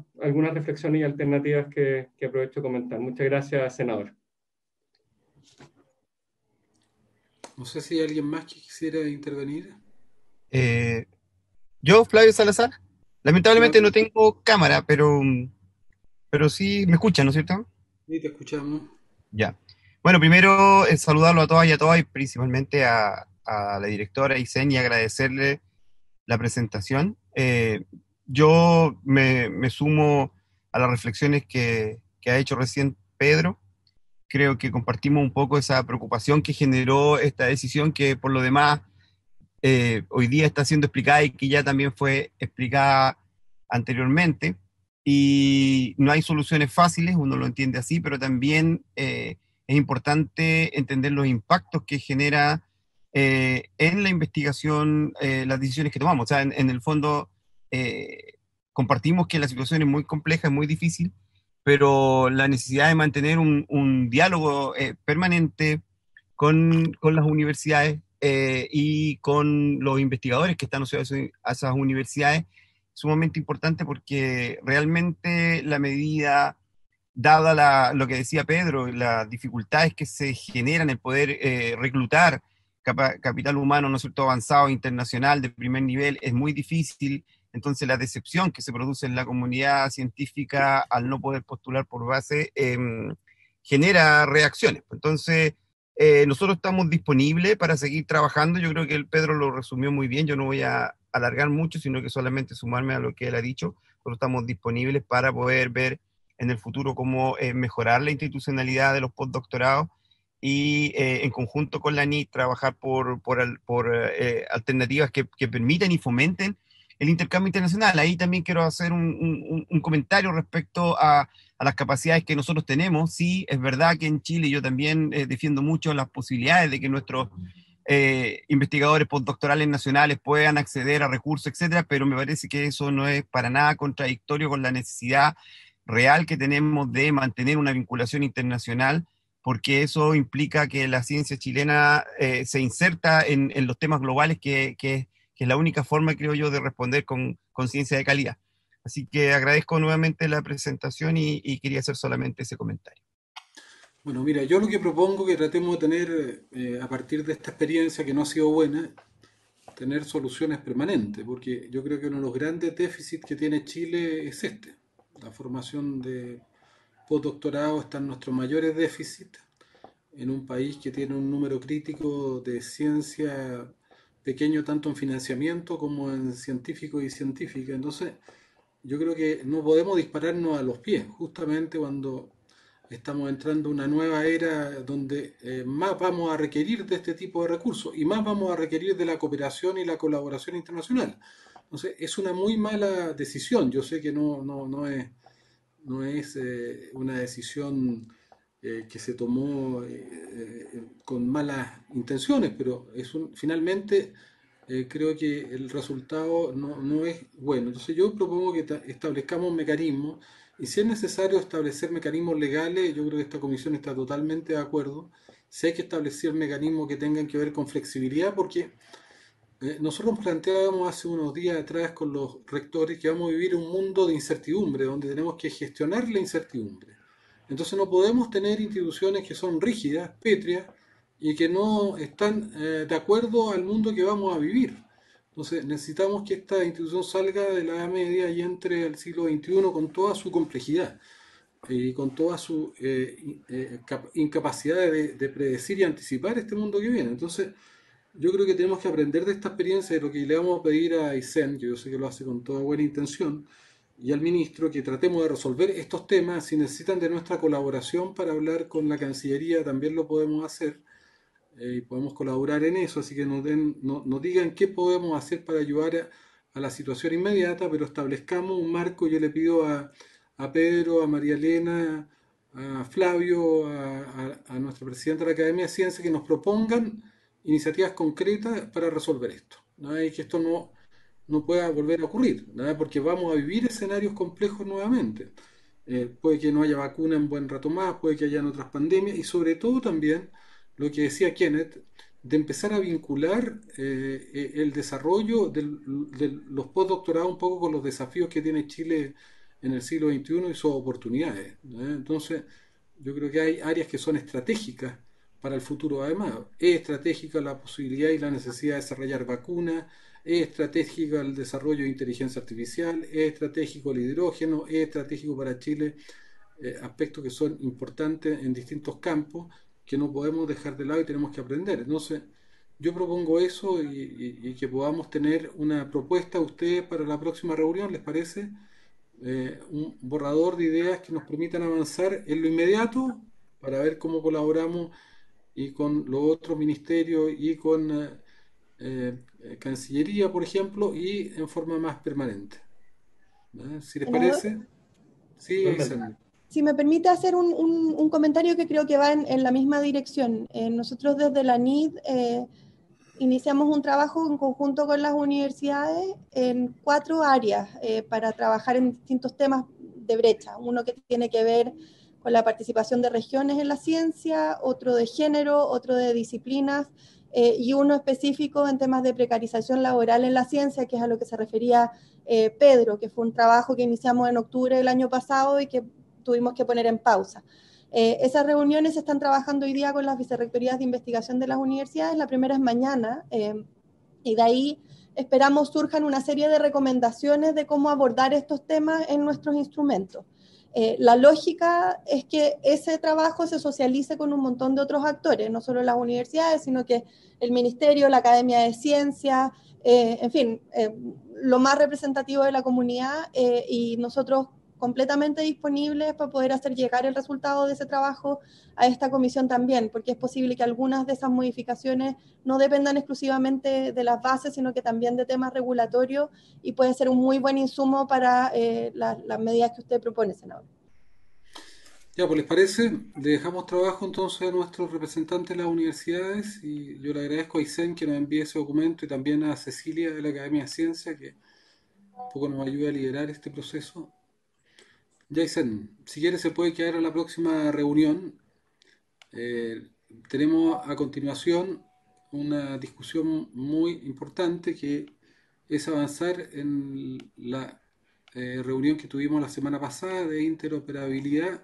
reflexiones y alternativas que aprovecho de comentar. Muchas gracias, senador. No sé si hay alguien más que quisiera intervenir. Yo, Flavio Salazar, lamentablemente no Flavio, tengo cámara, pero sí me escuchan, ¿no es cierto? sí, te escuchamos. Ya. Bueno, primero saludarlo a todas y a todas, y principalmente a la directora Isen, y agradecerle la presentación. Yo me sumo a las reflexiones que ha hecho recién Pedro. Creo que compartimos un poco esa preocupación que generó esta decisión, que por lo demás hoy día está siendo explicada y que ya también fue explicada anteriormente. Y no hay soluciones fáciles, uno lo entiende así, pero también es importante entender los impactos que genera en la investigación las decisiones que tomamos. O sea, en el fondo compartimos que la situación es muy compleja, es muy difícil, pero la necesidad de mantener un diálogo permanente con las universidades y con los investigadores que están asociados a esas universidades, sumamente importante, porque realmente la medida, dada lo que decía Pedro, las dificultades que se generan en poder reclutar capital humano, ¿no es cierto?, avanzado, internacional, de primer nivel, es muy difícil. Entonces la decepción que se produce en la comunidad científica al no poder postular por base genera reacciones. Entonces, nosotros estamos disponibles para seguir trabajando. Yo creo que el Pedro lo resumió muy bien. Yo no voy a alargar mucho, sino que solamente sumarme a lo que él ha dicho. Nosotros estamos disponibles para poder ver en el futuro cómo mejorar la institucionalidad de los postdoctorados y en conjunto con la NIT trabajar por alternativas que permitan y fomenten el intercambio internacional. Ahí también quiero hacer un comentario respecto a las capacidades que nosotros tenemos. Sí, es verdad que en Chile yo también defiendo mucho las posibilidades de que nuestros investigadores postdoctorales nacionales puedan acceder a recursos, etcétera, pero me parece que eso no es para nada contradictorio con la necesidad real que tenemos de mantener una vinculación internacional, porque eso implica que la ciencia chilena se inserta en los temas globales, que es la única forma, creo yo, de responder con ciencia de calidad. Así que agradezco nuevamente la presentación y quería hacer solamente ese comentario. Bueno, mira, yo lo que propongo que tratemos de tener, a partir de esta experiencia que no ha sido buena, tener soluciones permanentes, porque yo creo que uno de los grandes déficits que tiene Chile es este. La formación de postdoctorado está en nuestros mayores déficits, en un país que tiene un número crítico de ciencia pequeño tanto en financiamiento como en científicos y científicas. Entonces, yo creo que no podemos dispararnos a los pies, justamente cuando estamos entrando en una nueva era donde más vamos a requerir de este tipo de recursos y más vamos a requerir de la cooperación y la colaboración internacional. Entonces, es una muy mala decisión. Yo sé que no es una decisión que se tomó con malas intenciones, pero finalmente creo que el resultado no es bueno. Entonces yo propongo que establezcamos mecanismos, y si es necesario establecer mecanismos legales, yo creo que esta comisión está totalmente de acuerdo. Si hay que establecer mecanismos que tengan que ver con flexibilidad, porque nosotros planteábamos hace unos días atrás con los rectores que vamos a vivir un mundo de incertidumbre, donde tenemos que gestionar la incertidumbre. Entonces no podemos tener instituciones que son rígidas, pétreas, y que no están de acuerdo al mundo que vamos a vivir. Entonces necesitamos que esta institución salga de la Edad Media y entre al siglo XXI con toda su complejidad y con toda su incapacidad de predecir y anticipar este mundo que viene. Entonces yo creo que tenemos que aprender de esta experiencia, de lo que le vamos a pedir a Aysén, que yo sé que lo hace con toda buena intención, y al ministro, que tratemos de resolver estos temas. Si necesitan de nuestra colaboración para hablar con la Cancillería, también lo podemos hacer, y podemos colaborar en eso, así que nos digan qué podemos hacer para ayudar a la situación inmediata, pero establezcamos un marco. Yo le pido a Pedro, a María Elena, a Flavio, a nuestra presidenta de la Academia de Ciencias, que nos propongan iniciativas concretas para resolver esto, ¿no? Y que esto no pueda volver a ocurrir, ¿no? Porque vamos a vivir escenarios complejos nuevamente. Puede que no haya vacuna en buen rato más, puede que hayan otras pandemias, y sobre todo también lo que decía Kenneth, de empezar a vincular el desarrollo de los postdoctorados un poco con los desafíos que tiene Chile en el siglo XXI y sus oportunidades, ¿no? Entonces, yo creo que hay áreas que son estratégicas para el futuro. Además, es estratégica la posibilidad y la necesidad de desarrollar vacunas, es estratégica el desarrollo de inteligencia artificial, es estratégico el hidrógeno, es estratégico para Chile aspectos que son importantes en distintos campos que no podemos dejar de lado y tenemos que aprender. Entonces, yo propongo eso, y que podamos tener una propuesta a ustedes para la próxima reunión, ¿les parece? Un borrador de ideas que nos permitan avanzar en lo inmediato para ver cómo colaboramos y con los otros ministerios y con Cancillería, por ejemplo, y en forma más permanente. Si les Senador, parece, sí, Aysén. si me permite hacer un comentario que creo que va en la misma dirección. Nosotros desde la NID iniciamos un trabajo en conjunto con las universidades en 4 áreas para trabajar en distintos temas de brecha. Uno que tiene que ver con la participación de regiones en la ciencia, otro de género, otro de disciplinas, y uno específico en temas de precarización laboral en la ciencia, que es a lo que se refería Pedro, que fue un trabajo que iniciamos en octubre del año pasado y que tuvimos que poner en pausa. Esas reuniones se están trabajando hoy día con las vicerrectorías de investigación de las universidades. La primera es mañana, y de ahí esperamos surjan una serie de recomendaciones de cómo abordar estos temas en nuestros instrumentos. La lógica es que ese trabajo se socialice con un montón de otros actores, no solo las universidades, sino que el Ministerio, la Academia de Ciencias, en fin, lo más representativo de la comunidad, y nosotros completamente disponibles para poder hacer llegar el resultado de ese trabajo a esta comisión también, porque es posible que algunas de esas modificaciones no dependan exclusivamente de las bases, sino que también de temas regulatorios, y puede ser un muy buen insumo para las medidas que usted propone, senador. Ya, pues les parece, le dejamos trabajo entonces a nuestros representantes de las universidades, y yo le agradezco a Aysén que nos envíe ese documento, y también a Cecilia de la Academia de Ciencias, que un poco nos ayuda a liderar este proceso. Jason, si quiere se puede quedar a la próxima reunión. Eh, Tenemos a continuación una discusión muy importante, que es avanzar en la reunión que tuvimos la semana pasada de interoperabilidad,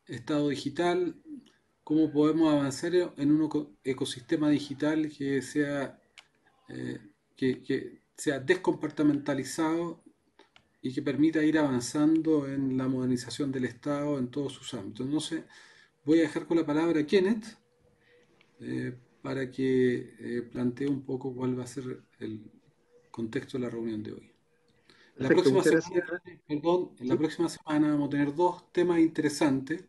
Estado digital, cómo podemos avanzar en un ecosistema digital eh, que sea descompartamentalizado y que permita ir avanzando en la modernización del Estado en todos sus ámbitos. Entonces, voy a dejar con la palabra a Kenneth para que plantee un poco cuál va a ser el contexto de la reunión de hoy. Perfecto, muchas gracias. En la próxima semana vamos a tener 2 temas interesantes.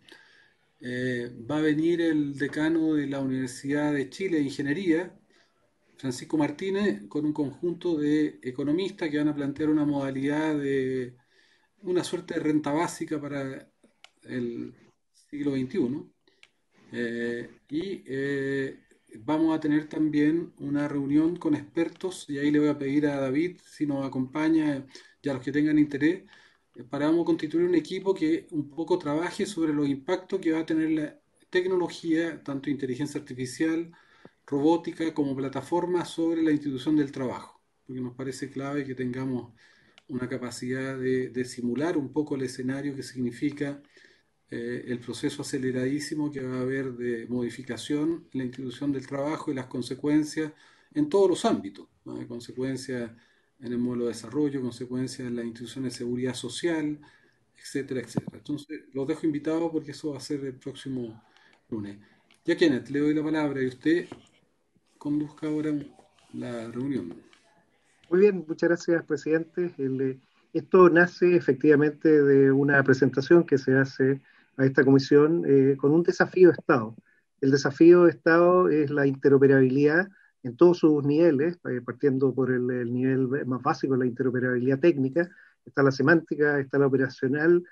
Va a venir el decano de la Universidad de Chile de Ingeniería, Francisco Martínez, con un conjunto de economistas que van a plantear una modalidad de una suerte de renta básica para el siglo XXI. vamos a tener también una reunión con expertos, y ahí le voy a pedir a David si nos acompaña y a los que tengan interés, para vamos a constituir un equipo que un poco trabaje sobre los impactos que va a tener la tecnología, tanto inteligencia artificial, robótica como plataforma, sobre la institución del trabajo, porque nos parece clave que tengamos una capacidad de simular un poco el escenario que significa el proceso aceleradísimo que va a haber de modificación en la institución del trabajo y las consecuencias en todos los ámbitos, ¿no? Consecuencias en el modelo de desarrollo, consecuencias en las instituciones de seguridad social, etcétera, etcétera. Entonces, los dejo invitados porque eso va a ser el próximo lunes. Ya, Kenneth, le doy la palabra y usted conduzca ahora la reunión. Muy bien, muchas gracias, presidente. Esto nace efectivamente de una presentación que se hace a esta comisión con un desafío de Estado. El desafío de Estado es la interoperabilidad en todos sus niveles, partiendo por el nivel más básico, la interoperabilidad técnica, está la semántica, está la operacional,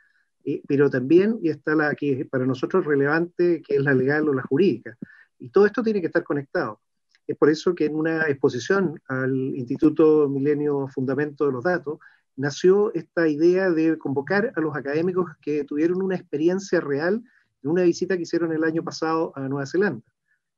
pero también y está la que para nosotros es relevante, que es la legal o la jurídica. Y todo esto tiene que estar conectado. Es por eso que en una exposición al Instituto Milenio Fundamento de los Datos, nació esta idea de convocar a los académicos que tuvieron una experiencia real en una visita que hicieron el año pasado a Nueva Zelanda.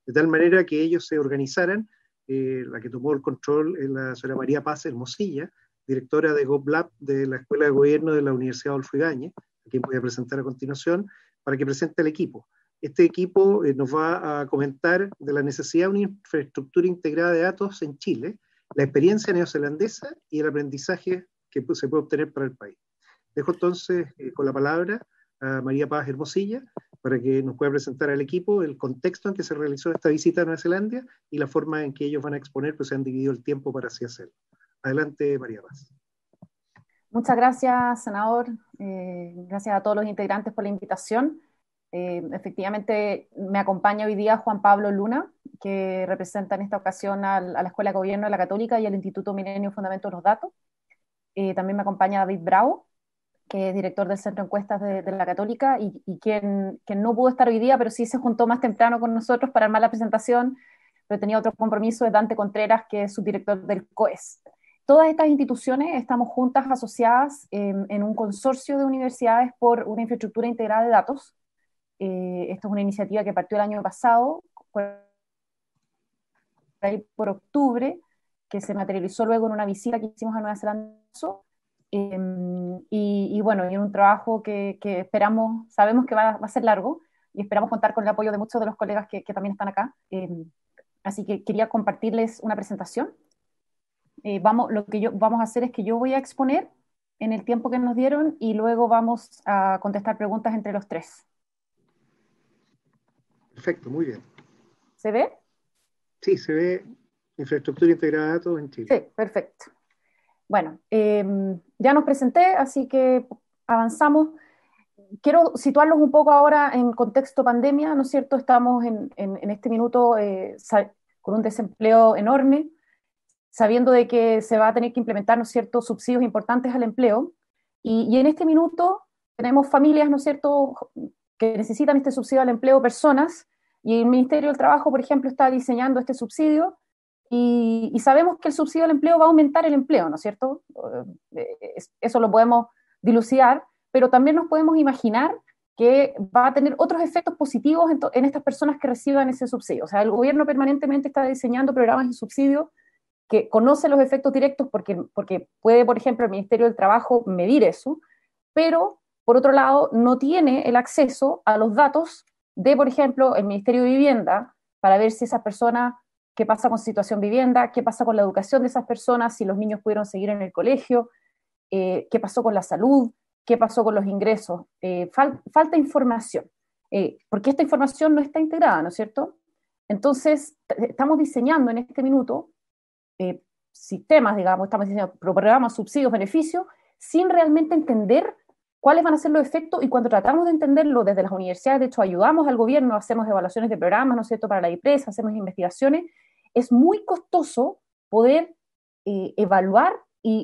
De tal manera que ellos se organizaran, la que tomó el control es la señora María Paz Hermosilla, directora de GovLab de la Escuela de Gobierno de la Universidad Adolfo Ibáñez, a quien voy a presentar a continuación, para que presente el equipo. Este equipo nos va a comentar de la necesidad de una infraestructura integrada de datos en Chile, la experiencia neozelandesa y el aprendizaje que se puede obtener para el país. Dejo entonces con la palabra a María Paz Hermosilla para que nos pueda presentar al equipo el contexto en que se realizó esta visita a Nueva Zelanda y la forma en que ellos van a exponer, pues se han dividido el tiempo para así hacerlo. Adelante, María Paz. Muchas gracias, senador. Gracias a todos los integrantes por la invitación. Efectivamente, me acompaña hoy día Juan Pablo Luna, que representa en esta ocasión a la Escuela de Gobierno de la Católica y al Instituto Milenio Fundamento de los Datos. También me acompaña David Bravo, que es director del Centro de Encuestas de la Católica y quien no pudo estar hoy día, pero sí se juntó más temprano con nosotros para armar la presentación, pero tenía otro compromiso, es Dante Contreras, que es subdirector del COES. Todas estas instituciones estamos juntas asociadas en un consorcio de universidades por una infraestructura integrada de datos. Esto es una iniciativa que partió el año pasado, por octubre, que se materializó luego en una visita que hicimos a Nueva Zelanda, y bueno, y en un trabajo que esperamos, sabemos que va a ser largo, y esperamos contar con el apoyo de muchos de los colegas que también están acá. Así que quería compartirles una presentación. Lo que vamos a hacer es que yo voy a exponer en el tiempo que nos dieron y luego vamos a contestar preguntas entre los tres. Perfecto, muy bien. ¿Se ve? Sí, se ve infraestructura integrada de datos en Chile. Sí, perfecto. Bueno, ya nos presenté, así que avanzamos. Quiero situarlos un poco ahora en contexto pandemia, ¿no es cierto? Estamos en este minuto con un desempleo enorme, sabiendo de que se va a tener que implementar, ¿no es cierto?, subsidios importantes al empleo. Y en este minuto tenemos familias, ¿no es cierto?, que necesitan este subsidio al empleo, personas, y el Ministerio del Trabajo, por ejemplo, está diseñando este subsidio, y sabemos que el subsidio al empleo va a aumentar el empleo, ¿no es cierto? Eso lo podemos dilucidar, pero también nos podemos imaginar que va a tener otros efectos positivos en estas personas que reciban ese subsidio. O sea, el gobierno permanentemente está diseñando programas de subsidio que conoce los efectos directos porque puede, por ejemplo, el Ministerio del Trabajo medir eso, pero por otro lado no tiene el acceso a los datos de, por ejemplo, el Ministerio de Vivienda para ver si esas personas, qué pasa con situación vivienda, qué pasa con la educación de esas personas, si los niños pudieron seguir en el colegio, qué pasó con la salud, qué pasó con los ingresos. Falta información, porque esta información no está integrada, ¿no es cierto? Entonces, estamos diseñando en este minuto sistemas, digamos, estamos diseñando programas, subsidios, beneficios, sin realmente entender cuáles van a ser los efectos, y cuando tratamos de entenderlo desde las universidades, de hecho ayudamos al gobierno, hacemos evaluaciones de programas, ¿no es cierto?, para la IPRES, hacemos investigaciones, es muy costoso poder evaluar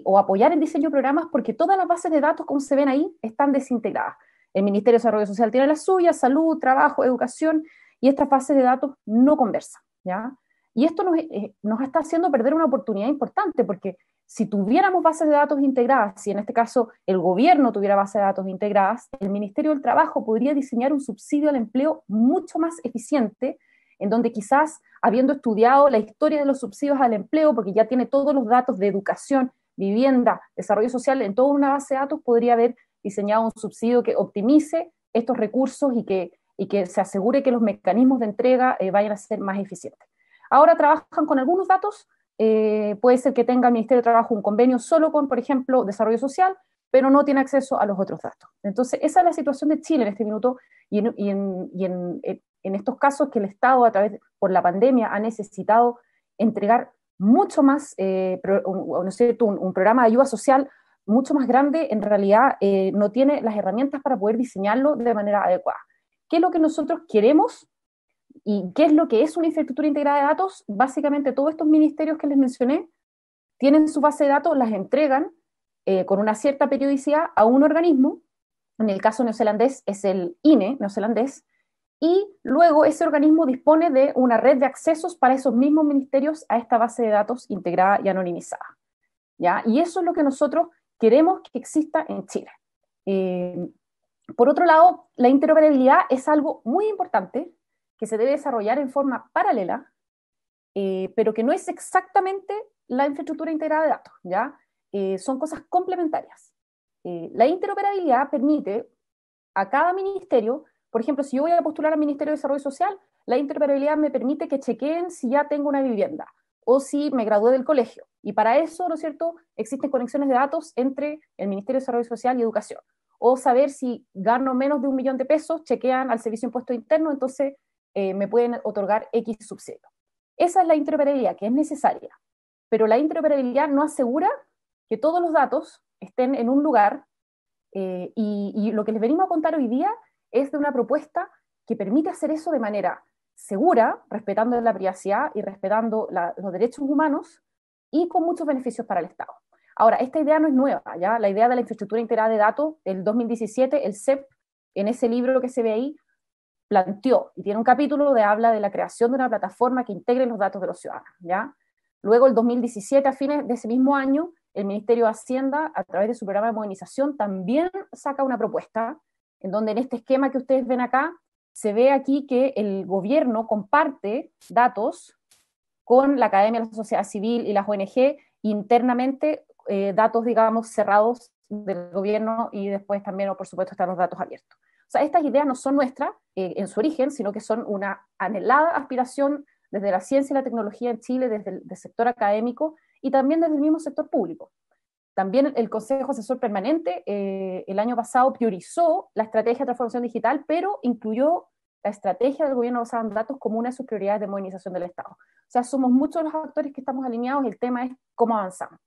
o apoyar el diseño de programas porque todas las bases de datos, como se ven ahí, están desintegradas. El Ministerio de Desarrollo Social tiene las suyas, salud, trabajo, educación, y estas bases de datos no conversan. ¿ya? Y esto nos está haciendo perder una oportunidad importante, porque si tuviéramos bases de datos integradas, si en este caso el gobierno tuviera bases de datos integradas, el Ministerio del Trabajo podría diseñar un subsidio al empleo mucho más eficiente, en donde quizás, habiendo estudiado la historia de los subsidios al empleo, porque ya tiene todos los datos de educación, vivienda, desarrollo social, en toda una base de datos podría haber diseñado un subsidio que optimice estos recursos y que se asegure que los mecanismos de entrega vayan a ser más eficientes. Ahora trabajan con algunos datos, puede ser que tenga el Ministerio de Trabajo un convenio solo con, por ejemplo, desarrollo social, pero no tiene acceso a los otros datos. Entonces, esa es la situación de Chile en este minuto, y en estos casos que el Estado, por la pandemia, ha necesitado entregar mucho más, ¿no es cierto?, un programa de ayuda social mucho más grande, en realidad no tiene las herramientas para poder diseñarlo de manera adecuada. ¿Qué es lo que nosotros queremos? ¿Y qué es lo que es una infraestructura integrada de datos? Básicamente todos estos ministerios que les mencioné tienen su base de datos, las entregan con una cierta periodicidad a un organismo, en el caso neozelandés es el INE neozelandés, y luego ese organismo dispone de una red de accesos para esos mismos ministerios a esta base de datos integrada y anonimizada, ¿ya? Y eso es lo que nosotros queremos que exista en Chile. Por otro lado, la interoperabilidad es algo muy importante que se debe desarrollar en forma paralela, pero que no es exactamente la infraestructura integrada de datos, ¿ya? Son cosas complementarias. La interoperabilidad permite a cada ministerio, por ejemplo, si yo voy a postular al Ministerio de Desarrollo Social, la interoperabilidad me permite que chequeen si ya tengo una vivienda o si me gradué del colegio. Y para eso, ¿no es cierto?, existen conexiones de datos entre el Ministerio de Desarrollo Social y Educación. O saber si gano menos de $1.000.000, chequean al Servicio de Impuesto Interno, entonces me pueden otorgar X subsidio. Esa es la interoperabilidad, que es necesaria. Pero la interoperabilidad no asegura que todos los datos estén en un lugar, y lo que les venimos a contar hoy día es de una propuesta que permite hacer eso de manera segura, respetando la privacidad y respetando los derechos humanos, y con muchos beneficios para el Estado. Ahora, esta idea no es nueva, ¿ya? La idea de la infraestructura integrada de datos, el 2017, el CEP, en ese libro que se ve ahí, planteó, y tiene un capítulo de habla de la creación de una plataforma que integre los datos de los ciudadanos, ¿ya? Luego, el 2017, a fines de ese mismo año, el Ministerio de Hacienda, a través de su programa de modernización, también saca una propuesta, en donde en este esquema que ustedes ven acá, se ve aquí que el gobierno comparte datos con la academia, la sociedad civil y las ONG, internamente datos, digamos, cerrados del gobierno, y después también, por supuesto, están los datos abiertos. O sea, estas ideas no son nuestras en su origen, sino que son una anhelada aspiración desde la ciencia y la tecnología en Chile, desde el sector académico y también desde el mismo sector público. También el Consejo Asesor Permanente el año pasado priorizó la estrategia de transformación digital, pero incluyó la estrategia del gobierno basada en datos como una de sus prioridades de modernización del Estado. O sea, somos muchos los actores que estamos alineados, el tema es cómo avanzamos.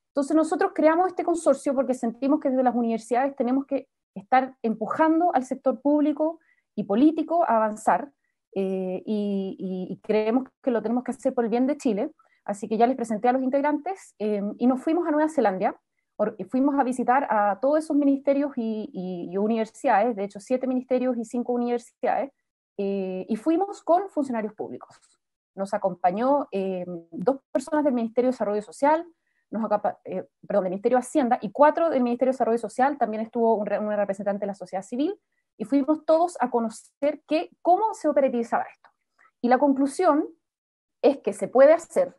Entonces nosotros creamos este consorcio porque sentimos que desde las universidades tenemos que estar empujando al sector público y político a avanzar, y creemos que lo tenemos que hacer por el bien de Chile. Así que ya les presenté a los integrantes, y nos fuimos a Nueva Zelanda, fuimos a visitar a todos esos ministerios y universidades, de hecho 7 ministerios y 5 universidades, y fuimos con funcionarios públicos. Nos acompañó 2 personas del Ministerio de Desarrollo Social, del Ministerio de Hacienda, y 4 del Ministerio de Desarrollo Social. También estuvo una representante de la sociedad civil, y fuimos todos a conocer cómo se operativizaba esto. Y la conclusión es que se puede hacer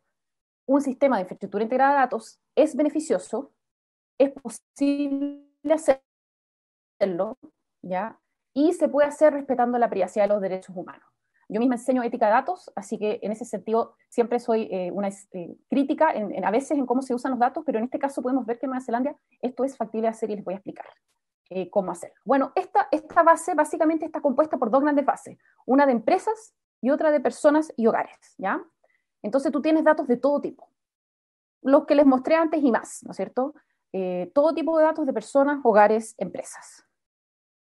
un sistema de infraestructura integrada de datos, es beneficioso, es posible hacerlo, ¿ya? Y se puede hacer respetando la privacidad de los derechos humanos. Yo misma enseño ética de datos, así que en ese sentido siempre soy una crítica a veces en cómo se usan los datos, pero en este caso podemos ver que en Nueva Zelanda esto es factible de hacer, y les voy a explicar cómo hacerlo. Bueno, esta base básicamente está compuesta por 2 grandes bases, una de empresas y otra de personas y hogares, ¿ya? Entonces tú tienes datos de todo tipo, los que les mostré antes y más, ¿no es cierto? Todo tipo de datos de personas, hogares, empresas.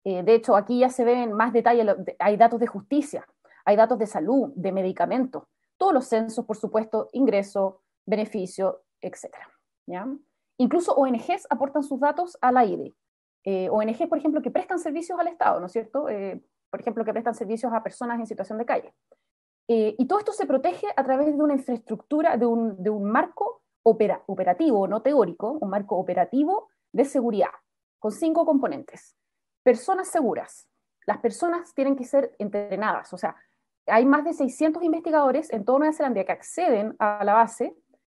De hecho, aquí ya se ve en más detalle, hay datos de justicia, hay datos de salud, de medicamentos, todos los censos, por supuesto, ingreso, beneficio, etc. ¿Ya? Incluso ONGs aportan sus datos a la IDE. ONGs, por ejemplo, que prestan servicios al Estado, ¿no es cierto? Por ejemplo, que prestan servicios a personas en situación de calle. Y todo esto se protege a través de una infraestructura, de un marco operativo, no teórico, un marco operativo de seguridad, con 5 componentes. Personas seguras. Las personas tienen que ser entrenadas, o sea, hay más de 600 investigadores en toda Nueva Zelanda que acceden a la base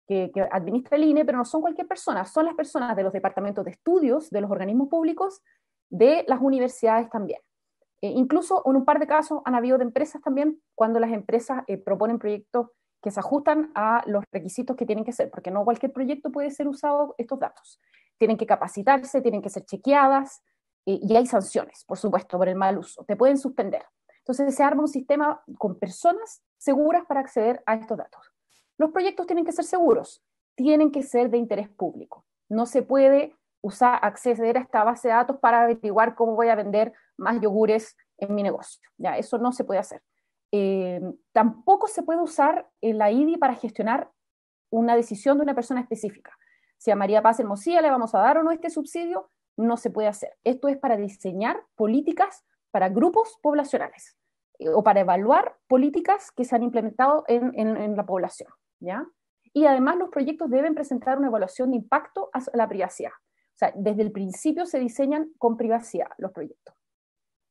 que administra el INE, pero no son cualquier persona, son las personas de los departamentos de estudios, de los organismos públicos, de las universidades también. Incluso en un par de casos han habido de empresas también, cuando las empresas proponen proyectos que se ajustan a los requisitos que tienen que ser, porque no cualquier proyecto puede ser usado estos datos. Tienen que capacitarse, tienen que ser chequeadas, y hay sanciones, por supuesto, por el mal uso. Te pueden suspender. Entonces se arma un sistema con personas seguras para acceder a estos datos. Los proyectos tienen que ser seguros, tienen que ser de interés público. No se puede acceder a esta base de datos para averiguar cómo voy a vender más yogures en mi negocio. Ya, eso no se puede hacer. Tampoco se puede usar la IDI para gestionar una decisión de una persona específica. Si a María Paz Hermosilla le vamos a dar o no este subsidio, no se puede hacer. Esto es para diseñar políticas para grupos poblacionales o para evaluar políticas que se han implementado en la población, ¿ya? Y además los proyectos deben presentar una evaluación de impacto a la privacidad. O sea, desde el principio se diseñan con privacidad los proyectos.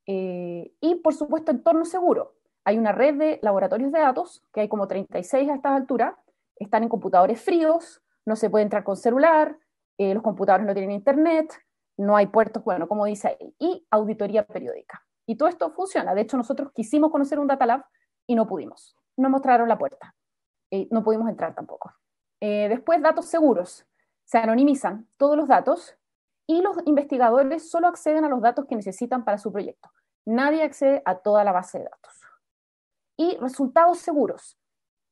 Y por supuesto, entorno seguro. Hay una red de laboratorios de datos, que hay como 36 a estas alturas, están en computadores fríos, no se puede entrar con celular, los computadores no tienen internet, no hay puertos, bueno, como dice ahí, y auditoría periódica. Y todo esto funciona. De hecho, nosotros quisimos conocer un Data Lab y no pudimos. No mostraron la puerta. No pudimos entrar tampoco. Después, datos seguros. Se anonimizan todos los datos y los investigadores solo acceden a los datos que necesitan para su proyecto. Nadie accede a toda la base de datos. Y resultados seguros.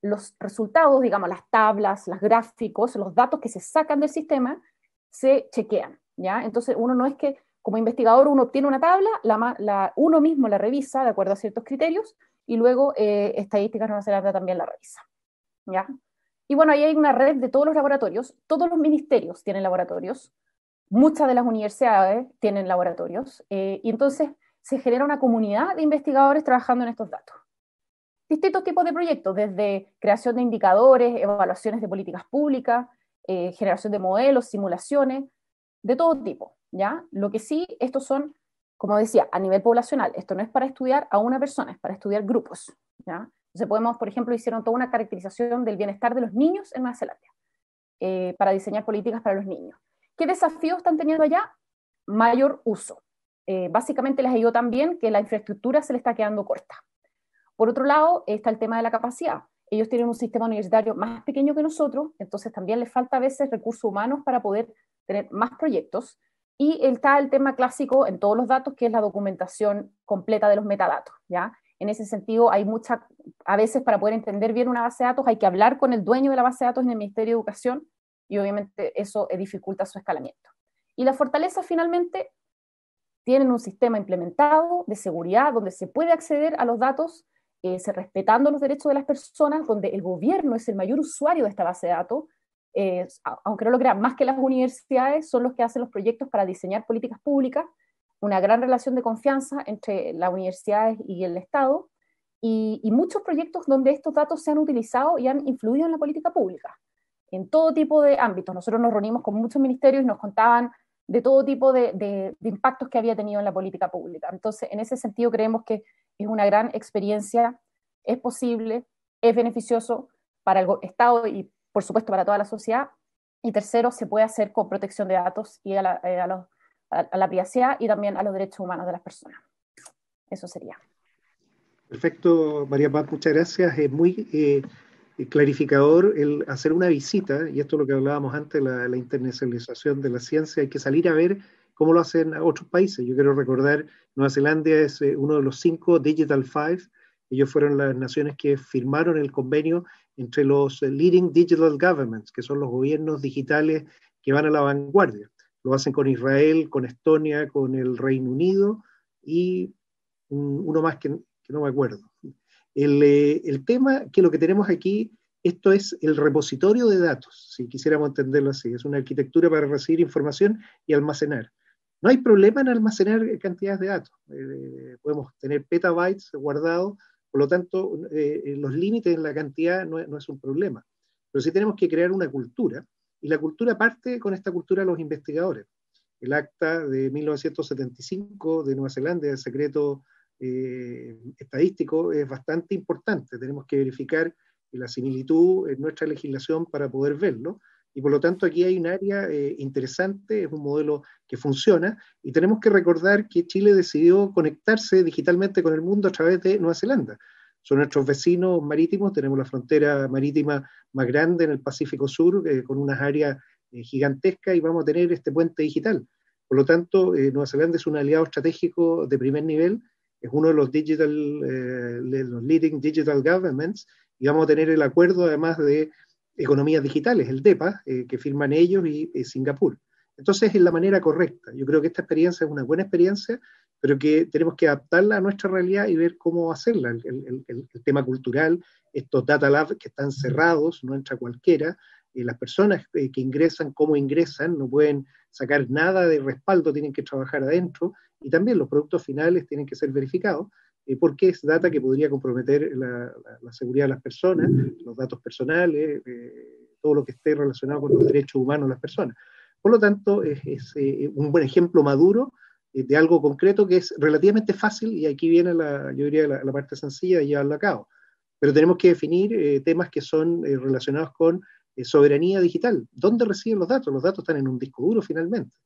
Los resultados, digamos, las tablas, los gráficos, los datos que se sacan del sistema, se chequean, ¿ya? Entonces, uno no es que, como investigador, uno obtiene una tabla, uno mismo la revisa de acuerdo a ciertos criterios, y luego Estadísticas Nueva Zelanda también la revisa, ¿ya? Y bueno, ahí hay una red de todos los laboratorios, todos los ministerios tienen laboratorios, muchas de las universidades tienen laboratorios, y entonces se genera una comunidad de investigadores trabajando en estos datos. Distintos tipos de proyectos, desde creación de indicadores, evaluaciones de políticas públicas, generación de modelos, simulaciones, de todo tipo, ¿ya? Lo que sí, estos son, como decía, a nivel poblacional. Esto no es para estudiar a una persona, es para estudiar grupos, ¿ya? Entonces podemos, por ejemplo, hicieron toda una caracterización del bienestar de los niños en Nueva Zelanda, para diseñar políticas para los niños. ¿Qué desafíos están teniendo allá? Mayor uso. Básicamente les ha ido tan bien que la infraestructura se le está quedando corta. Por otro lado, está el tema de la capacidad. Ellos tienen un sistema universitario más pequeño que nosotros, entonces también les falta a veces recursos humanos para poder tener más proyectos. Y está el tema clásico en todos los datos, que es la documentación completa de los metadatos, ¿ya? En ese sentido, hay a veces para poder entender bien una base de datos, hay que hablar con el dueño de la base de datos en el Ministerio de Educación, y obviamente eso dificulta su escalamiento. Y la fortaleza, finalmente, tienen un sistema implementado de seguridad donde se puede acceder a los datos respetando los derechos de las personas, donde el gobierno es el mayor usuario de esta base de datos, aunque no lo crean, más que las universidades, son los que hacen los proyectos para diseñar políticas públicas, una gran relación de confianza entre las universidades y el Estado, y muchos proyectos donde estos datos se han utilizado y han influido en la política pública, en todo tipo de ámbitos. Nosotros nos reunimos con muchos ministerios y nos contaban de todo tipo de impactos que había tenido en la política pública. Entonces, en ese sentido, creemos que es una gran experiencia, es posible, es beneficioso para el Estado y, por supuesto, para toda la sociedad. Y tercero, se puede hacer con protección de datos y a la privacidad y también a los derechos humanos de las personas. Eso sería. Perfecto, María Paz, muchas gracias. Es muy clarificador el hacer una visita, y esto es lo que hablábamos antes, la internacionalización de la ciencia. Hay que salir a ver cómo lo hacen otros países. Yo quiero recordar, Nueva Zelanda es uno de los 5 Digital 5. Ellos fueron las naciones que firmaron el convenio entre los leading digital governments, que son los gobiernos digitales que van a la vanguardia. Lo hacen con Israel, con Estonia, con el Reino Unido y uno más que no me acuerdo. El tema que lo que tenemos aquí, esto es el repositorio de datos, si quisiéramos entenderlo así. Es una arquitectura para recibir información y almacenar. No hay problema en almacenar cantidades de datos. Podemos tener petabytes guardados Por lo tanto, los límites en la cantidad no es un problema. Pero sí tenemos que crear una cultura, y la cultura parte con esta cultura de los investigadores. El acta de 1975 de Nueva Zelanda, el secreto estadístico, es bastante importante. Tenemos que verificar la similitud en nuestra legislación para poder verlo, y por lo tanto aquí hay un área interesante, es un modelo que funciona, y tenemos que recordar que Chile decidió conectarse digitalmente con el mundo a través de Nueva Zelanda. Son nuestros vecinos marítimos, tenemos la frontera marítima más grande en el Pacífico Sur, con unas áreas gigantescas, y vamos a tener este puente digital. Por lo tanto, Nueva Zelanda es un aliado estratégico de primer nivel, es uno de los los leading digital governments, y vamos a tener el acuerdo además de economías digitales, el DEPA, que firman ellos y Singapur. Entonces es la manera correcta. Yo creo que esta experiencia es una buena experiencia, pero que tenemos que adaptarla a nuestra realidad y ver cómo hacerla. El tema cultural, estos data labs que están cerrados, no entra cualquiera, las personas que ingresan, cómo ingresan, no pueden sacar nada de respaldo, tienen que trabajar adentro, y también los productos finales tienen que ser verificados, porque es data que podría comprometer la seguridad de las personas, los datos personales, todo lo que esté relacionado con los derechos humanos de las personas. Por lo tanto, es un buen ejemplo maduro de algo concreto que es relativamente fácil, y aquí viene yo diría la parte sencilla de llevarlo a cabo. Pero tenemos que definir temas que son relacionados con soberanía digital. ¿Dónde reciben los datos? Los datos están en un disco duro finalmente.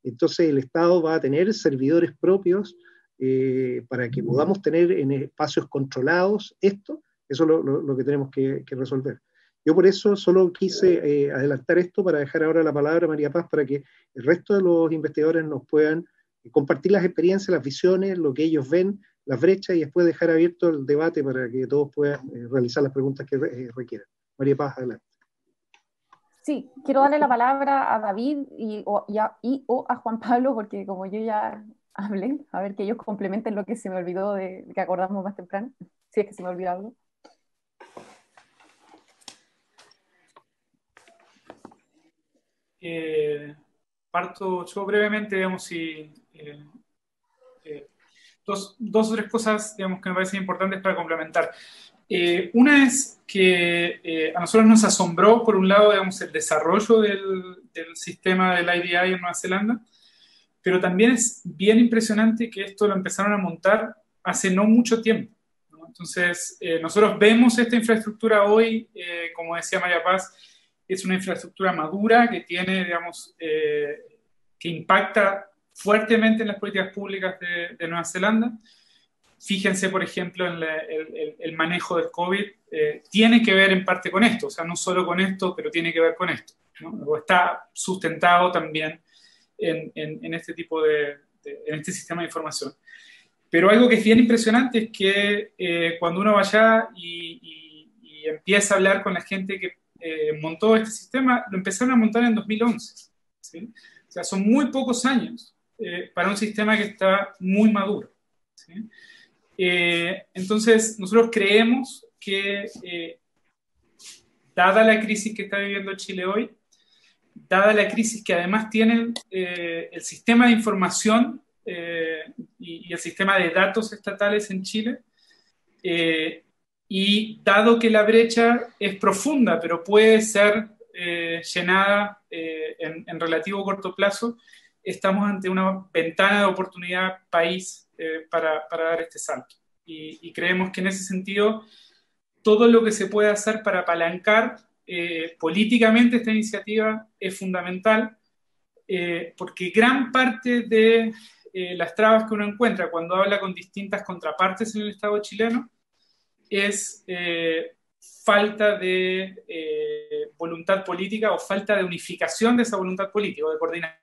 Entonces el Estado va a tener servidores propios para que podamos tener en espacios controlados esto. Eso es lo que tenemos que resolver. Yo por eso solo quise adelantar esto para dejar ahora la palabra a María Paz para que el resto de los investigadores nos puedan compartir las experiencias, las visiones, lo que ellos ven, las brechas, y después dejar abierto el debate para que todos puedan realizar las preguntas que requieran. María Paz, adelante. Sí, quiero darle la palabra a David o a Juan Pablo, porque como yo ya hablé, a ver que ellos complementen lo que se me olvidó de que acordamos más temprano, si es que se me olvidó algo. Parto yo brevemente, digamos, dos o tres cosas, digamos, que me parecen importantes para complementar. Una es que a nosotros nos asombró, por un lado, digamos, el desarrollo del sistema del IDI en Nueva Zelanda, pero también es bien impresionante que esto lo empezaron a montar hace no mucho tiempo, ¿no? Entonces, nosotros vemos esta infraestructura hoy, como decía María Paz, es una infraestructura madura que tiene, digamos, que impacta fuertemente en las políticas públicas de Nueva Zelanda. Fíjense, por ejemplo, en el manejo del COVID, tiene que ver en parte con esto, o sea, no solo con esto, pero tiene que ver con esto, ¿no? O está sustentado también en este tipo en este sistema de información. Pero algo que es bien impresionante es que cuando uno va allá y empieza a hablar con la gente que montó este sistema, lo empezaron a montar en 2011, ¿sí? O sea, son muy pocos años para un sistema que está muy maduro, ¿sí? Entonces, nosotros creemos que, dada la crisis que está viviendo Chile hoy, dada la crisis que además tiene el sistema de información y el sistema de datos estatales en Chile, y dado que la brecha es profunda, pero puede ser llenada en relativo corto plazo, estamos ante una ventana de oportunidad país para dar este salto. Y creemos que en ese sentido, todo lo que se puede hacer para apalancar políticamente esta iniciativa es fundamental, porque gran parte de las trabas que uno encuentra cuando habla con distintas contrapartes en el Estado chileno es falta de voluntad política o falta de unificación de esa voluntad política o de coordinación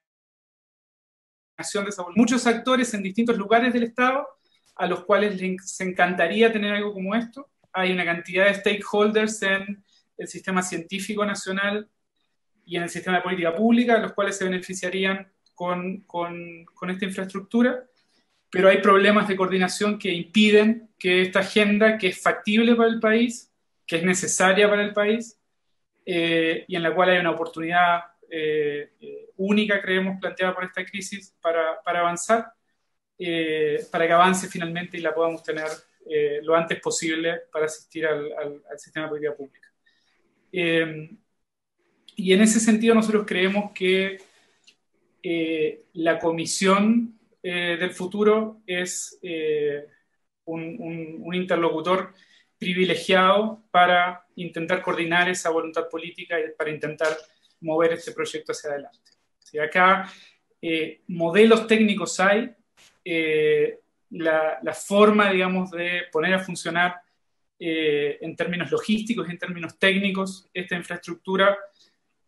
de esa voluntad. Muchos actores en distintos lugares del Estado a los cuales les encantaría tener algo como esto. Hay una cantidad de stakeholders en el sistema científico nacional y en el sistema de política pública, los cuales se beneficiarían con esta infraestructura, pero hay problemas de coordinación que impiden que esta agenda, que es factible para el país, que es necesaria para el país, y en la cual hay una oportunidad única, creemos, planteada por esta crisis para avanzar, para que avance finalmente y la podamos tener lo antes posible para asistir al sistema de política pública. Y en ese sentido nosotros creemos que la comisión del futuro es un interlocutor privilegiado para intentar coordinar esa voluntad política y para intentar mover este proyecto hacia adelante. ¿Sí? Acá modelos técnicos hay, la forma, digamos, de poner a funcionar en términos logísticos y en términos técnicos esta infraestructura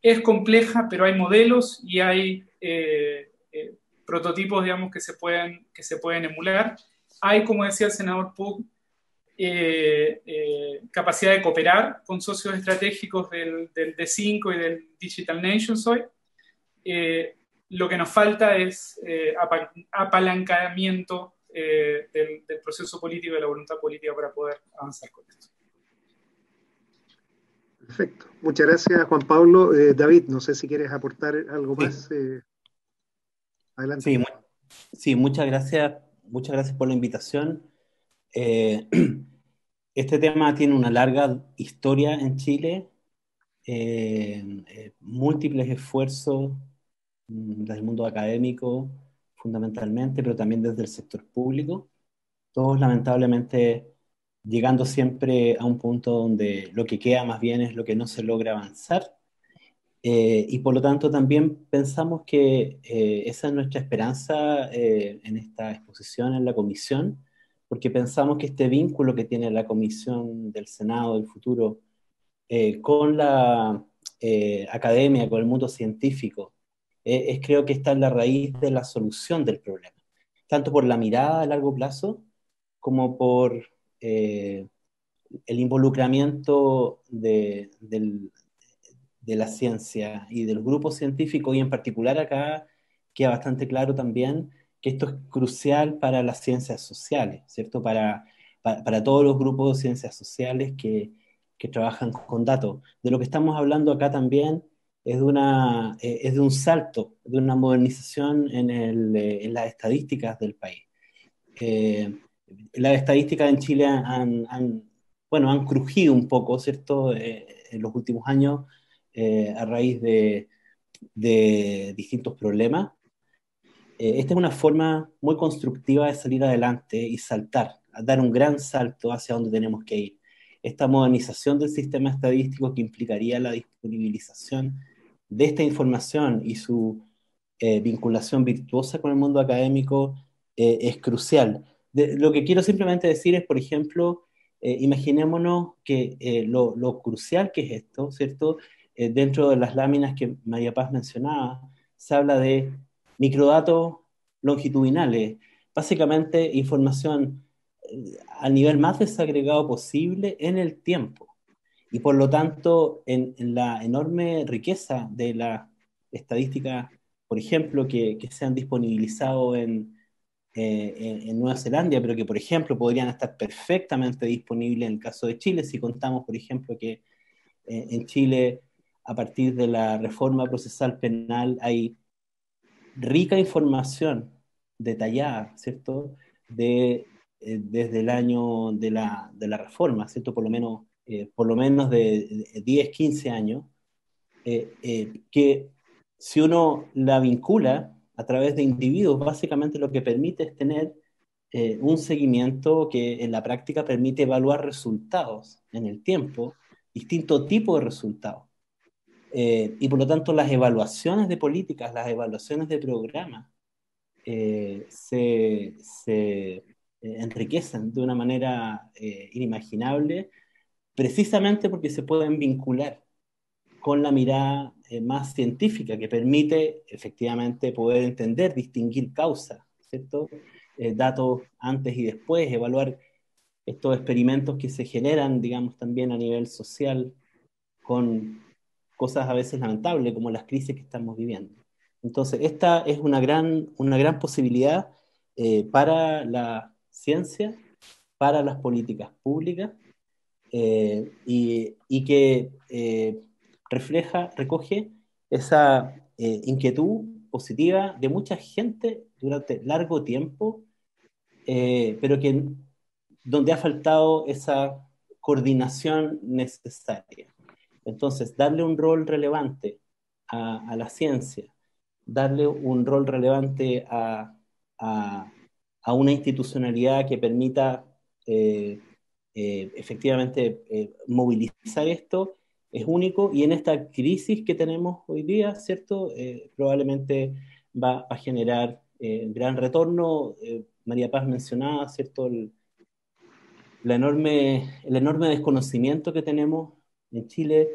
es compleja, pero hay modelos y hay prototipos, digamos, que se pueden emular. Hay, como decía el senador Pug, capacidad de cooperar con socios estratégicos del D5 y del Digital Nations hoy. Lo que nos falta es apalancamiento del proceso político y de la voluntad política para poder avanzar con esto. Perfecto. Muchas gracias, Juan Pablo. David, no sé si quieres aportar algo más. Adelante. Sí, muchas gracias por la invitación. Este tema tiene una larga historia en Chile, múltiples esfuerzos desde el mundo académico, fundamentalmente, pero también desde el sector público, todos lamentablemente llegando siempre a un punto donde lo que queda más bien es lo que no se logra avanzar. Y por lo tanto también pensamos que esa es nuestra esperanza en esta exposición en la comisión, porque pensamos que este vínculo que tiene la Comisión del Senado del Futuro con la academia, con el mundo científico, creo que está en la raíz de la solución del problema, tanto por la mirada a largo plazo como por el involucramiento de la ciencia y del grupo científico, y en particular acá queda bastante claro también que esto es crucial para las ciencias sociales, ¿cierto? Para todos los grupos de ciencias sociales que trabajan con datos. De lo que estamos hablando acá también es de un salto, de una modernización en las estadísticas del país. Las estadísticas en Chile han crujido un poco, ¿cierto? En los últimos años, a raíz de distintos problemas. Esta es una forma muy constructiva de salir adelante y dar un gran salto hacia donde tenemos que ir. Esta modernización del sistema estadístico que implicaría la disponibilización de esta información y su vinculación virtuosa con el mundo académico es crucial. Lo que quiero simplemente decir es, por ejemplo, imaginémonos que lo crucial que es esto, ¿cierto? Dentro de las láminas que María Paz mencionaba, se habla de microdatos longitudinales, básicamente información al nivel más desagregado posible en el tiempo. Y por lo tanto, en la enorme riqueza de la estadística, por ejemplo, que se han disponibilizado en Nueva Zelanda, pero que, por ejemplo, podrían estar perfectamente disponibles en el caso de Chile, si contamos, por ejemplo, que en Chile, a partir de la reforma procesal penal, hay rica información detallada, ¿cierto?, desde el año de la reforma, ¿cierto?, por lo menos de 10, 15 años, que si uno la vincula a través de individuos, básicamente lo que permite es tener un seguimiento que en la práctica permite evaluar resultados en el tiempo, distintos tipos de resultados. Y por lo tanto las evaluaciones de políticas, las evaluaciones de programas se enriquecen de una manera inimaginable, precisamente porque se pueden vincular con la mirada más científica, que permite efectivamente poder entender, distinguir causas, ¿cierto? Datos antes y después, evaluar estos experimentos que se generan, digamos, también a nivel social, con cosas a veces lamentables, como las crisis que estamos viviendo. Entonces, esta es una gran posibilidad para la ciencia, para las políticas públicas, y que recoge esa inquietud positiva de mucha gente durante largo tiempo, pero que donde ha faltado esa coordinación necesaria. Entonces, darle un rol relevante a la ciencia, darle un rol relevante a una institucionalidad que permita efectivamente movilizar esto, es único, y en esta crisis que tenemos hoy día, ¿cierto? Probablemente va a generar gran retorno. María Paz mencionaba, ¿cierto? El enorme desconocimiento que tenemos en Chile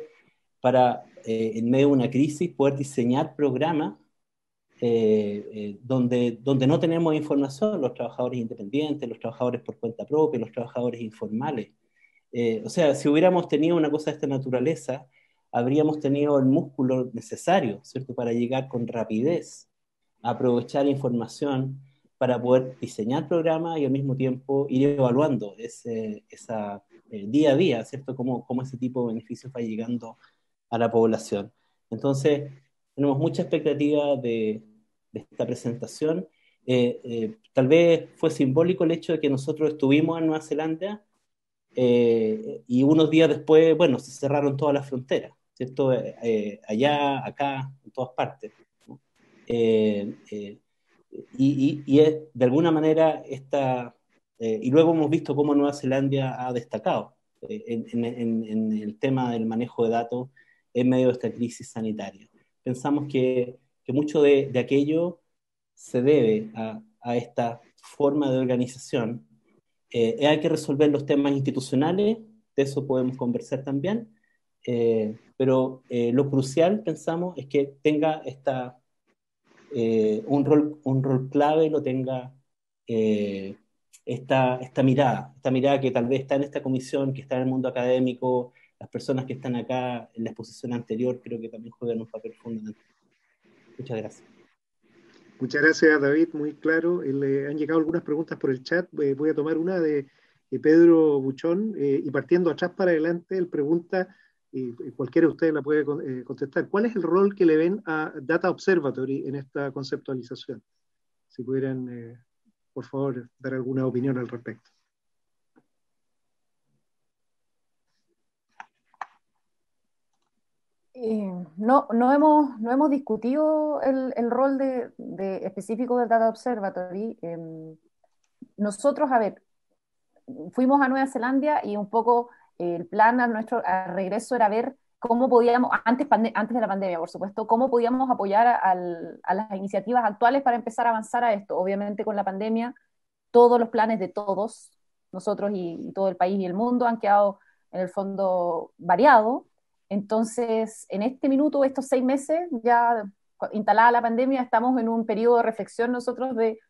para, en medio de una crisis, poder diseñar programas donde no tenemos información, los trabajadores independientes, los trabajadores por cuenta propia, los trabajadores informales. O sea, si hubiéramos tenido una cosa de esta naturaleza, habríamos tenido el músculo necesario, ¿cierto?, para llegar con rapidez a aprovechar información para poder diseñar programas y al mismo tiempo ir evaluando día a día, ¿cierto?, cómo ese tipo de beneficios va llegando a la población. Entonces, tenemos mucha expectativa de esta presentación. Tal vez fue simbólico el hecho de que nosotros estuvimos en Nueva Zelanda y unos días después, bueno, se cerraron todas las fronteras, ¿cierto? Allá, acá, en todas partes, ¿no? Y es, de alguna manera, y luego hemos visto cómo Nueva Zelanda ha destacado en el tema del manejo de datos en medio de esta crisis sanitaria. Pensamos que mucho de aquello se debe a esta forma de organización. Hay que resolver los temas institucionales, de eso podemos conversar también, pero lo crucial, pensamos, es que tenga un rol clave, lo tenga esta mirada que tal vez está en esta comisión, que está en el mundo académico. Las personas que están acá en la exposición anterior creo que también juegan un papel fundamental. Muchas gracias. Muchas gracias, David, muy claro. Le han llegado algunas preguntas por el chat. Voy a tomar una de Pedro Buchón, y partiendo atrás para adelante, él pregunta, y cualquiera de ustedes la puede contestar, ¿cuál es el rol que le ven a Data Observatory en esta conceptualización? Si pudieran, por favor, dar alguna opinión al respecto. No hemos discutido el rol específico del Data Observatory. Nosotros, a ver, fuimos a Nueva Zelanda y un poco el plan a nuestro regreso era ver cómo podíamos, antes de la pandemia, por supuesto, cómo podíamos apoyar a las iniciativas actuales para empezar a avanzar a esto. Obviamente con la pandemia, todos los planes de todos, nosotros y todo el país y el mundo, han quedado en el fondo variados. Entonces, en este minuto, estos 6 meses, ya instalada la pandemia, estamos en un periodo de reflexión nosotros de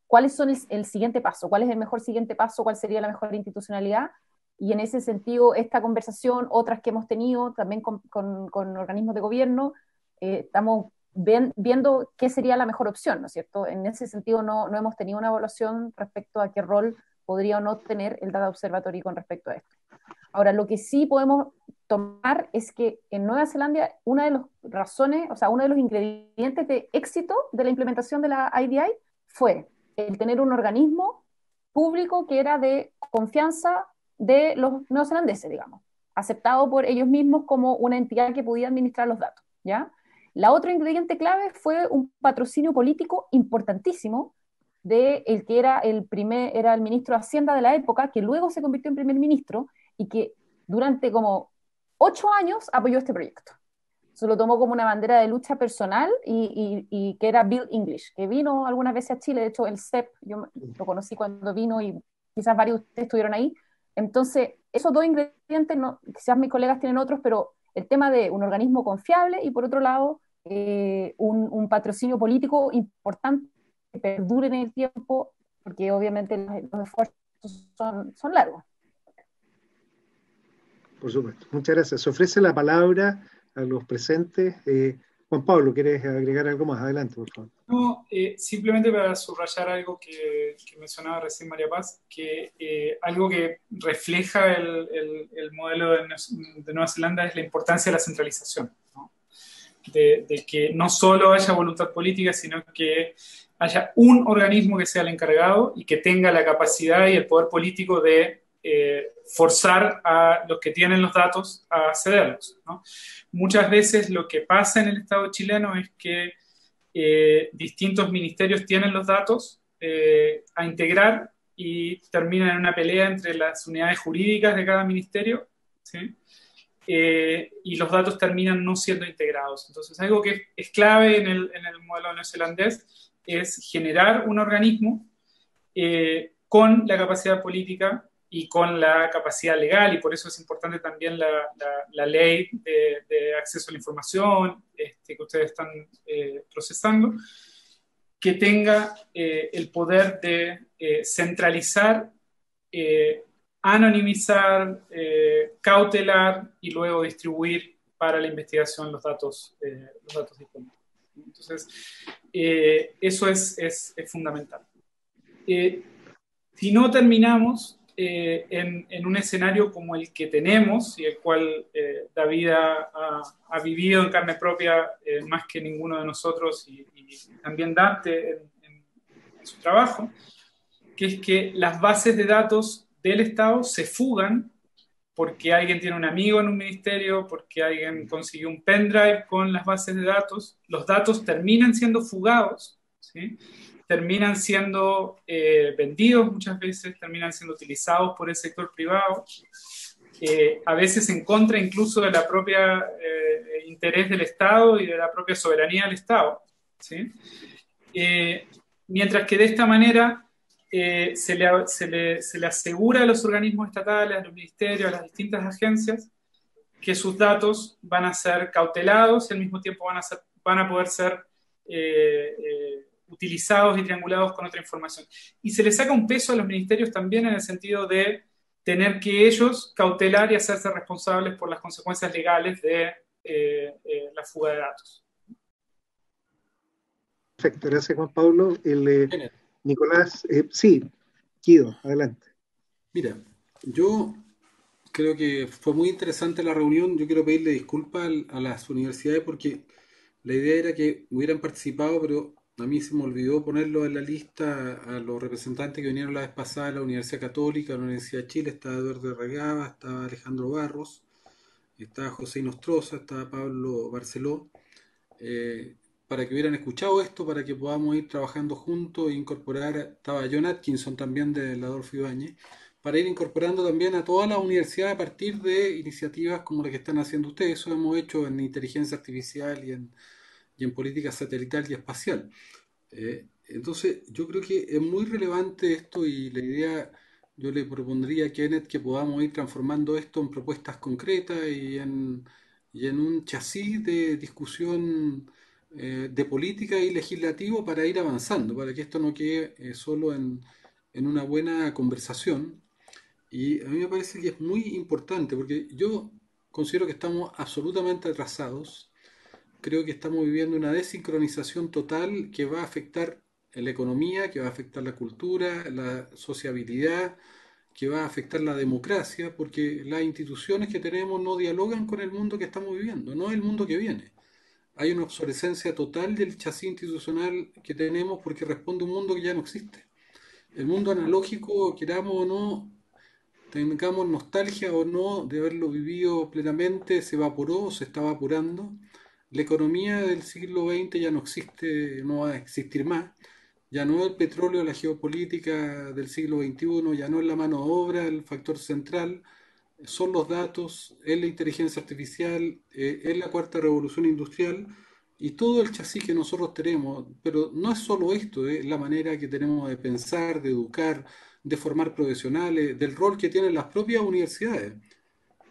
cuáles son el siguiente paso, cuál es el mejor siguiente paso, cuál sería la mejor institucionalidad. Y en ese sentido, esta conversación, otras que hemos tenido también con organismos de gobierno, estamos viendo qué sería la mejor opción, ¿no es cierto? En ese sentido, no hemos tenido una evaluación respecto a qué rol podría o no tener el Data Observatory con respecto a esto. Ahora, lo que sí podemos tomar es que en Nueva Zelanda una de las razones, o sea, uno de los ingredientes de éxito de la implementación de la IDI fue el tener un organismo público que era de confianza de los neozelandeses, digamos, aceptado por ellos mismos como una entidad que podía administrar los datos, ¿ya? La otro ingrediente clave fue un patrocinio político importantísimo de el que era el ministro de Hacienda de la época, que luego se convirtió en primer ministro y que durante como 8 años apoyó este proyecto. Se lo tomó como una bandera de lucha personal y que era Bill English, que vino algunas veces a Chile. De hecho, el CEP, yo lo conocí cuando vino y quizás varios de ustedes estuvieron ahí. Entonces, esos dos ingredientes, quizás mis colegas tienen otros, pero el tema de un organismo confiable y por otro lado, un patrocinio político importante que perdure en el tiempo, porque obviamente los esfuerzos son largos. Por supuesto. Muchas gracias. Se ofrece la palabra a los presentes. Juan Pablo, ¿quieres agregar algo más? Adelante, por favor. No, simplemente para subrayar algo que mencionaba recién María Paz, que algo que refleja el modelo de Nueva Zelanda es la importancia de la centralización, ¿no? de que no solo haya voluntad política, sino que haya un organismo que sea el encargado y que tenga la capacidad y el poder político de forzar a los que tienen los datos a cederlos, ¿no? Muchas veces lo que pasa en el Estado chileno es que distintos ministerios tienen los datos a integrar y terminan en una pelea entre las unidades jurídicas de cada ministerio, ¿sí? Y los datos terminan no siendo integrados. Entonces, algo que es clave en el modelo neozelandés es generar un organismo con la capacidad política y con la capacidad legal, y por eso es importante también la ley de acceso a la información que ustedes están procesando, que tenga el poder de centralizar, anonimizar, cautelar y luego distribuir para la investigación los datos disponibles. Entonces, eso es fundamental. Si no terminamos en un escenario como el que tenemos y el cual David ha vivido en carne propia más que ninguno de nosotros y también Dante en su trabajo, que es que las bases de datos del Estado se fugan porque alguien tiene un amigo en un ministerio, porque alguien consiguió un pendrive con las bases de datos, los datos terminan siendo fugados, ¿sí? Terminan siendo vendidos muchas veces, terminan siendo utilizados por el sector privado, a veces en contra incluso de la propia interés del Estado y de la propia soberanía del Estado, ¿sí? Mientras que de esta manera se le asegura a los organismos estatales, a los ministerios, a las distintas agencias, que sus datos van a ser cautelados y al mismo tiempo van a poder ser utilizados y triangulados con otra información. Y se les saca un peso a los ministerios también en el sentido de tener que ellos cautelar y hacerse responsables por las consecuencias legales de la fuga de datos. Perfecto, gracias Juan Pablo. Nicolás, sí, Guido, adelante. Mira, yo creo que fue muy interesante la reunión. Yo quiero pedirle disculpas a las universidades porque la idea era que hubieran participado, pero a mí se me olvidó ponerlo en la lista a los representantes que vinieron la vez pasada de la Universidad Católica, la Universidad de Chile. Estaba Eduardo Regaba, estaba Alejandro Barros, estaba José Inostroza, estaba Pablo Barceló, para que hubieran escuchado esto, para que podamos ir trabajando juntos e incorporar, estaba John Atkinson también de la Adolfo Ibáñez, para ir incorporando también a todas las universidades a partir de iniciativas como la que están haciendo ustedes. Eso hemos hecho en inteligencia artificial y en política satelital y espacial. Entonces, yo creo que es muy relevante esto y la idea, yo le propondría a Kenneth que podamos ir transformando esto en propuestas concretas y en un chasis de discusión de política y legislativo para ir avanzando, para que esto no quede solo en una buena conversación. Y a mí me parece que es muy importante porque yo considero que estamos absolutamente atrasados. Creo que estamos viviendo una desincronización total que va a afectar la economía, que va a afectar la cultura, la sociabilidad, que va a afectar la democracia, porque las instituciones que tenemos no dialogan con el mundo que estamos viviendo, no el mundo que viene. Hay una obsolescencia total del chasis institucional que tenemos porque responde a un mundo que ya no existe. El mundo analógico, queramos o no, tengamos nostalgia o no de haberlo vivido plenamente, se evaporó, se está evaporando. La economía del siglo XX ya no existe, no va a existir más. Ya no es el petróleo, la geopolítica del siglo XXI, ya no es la mano de obra el factor central, son los datos, es la inteligencia artificial, es la cuarta revolución industrial y todo el chasis que nosotros tenemos. Pero no es solo esto, es la manera que tenemos de pensar, de educar, de formar profesionales, del rol que tienen las propias universidades.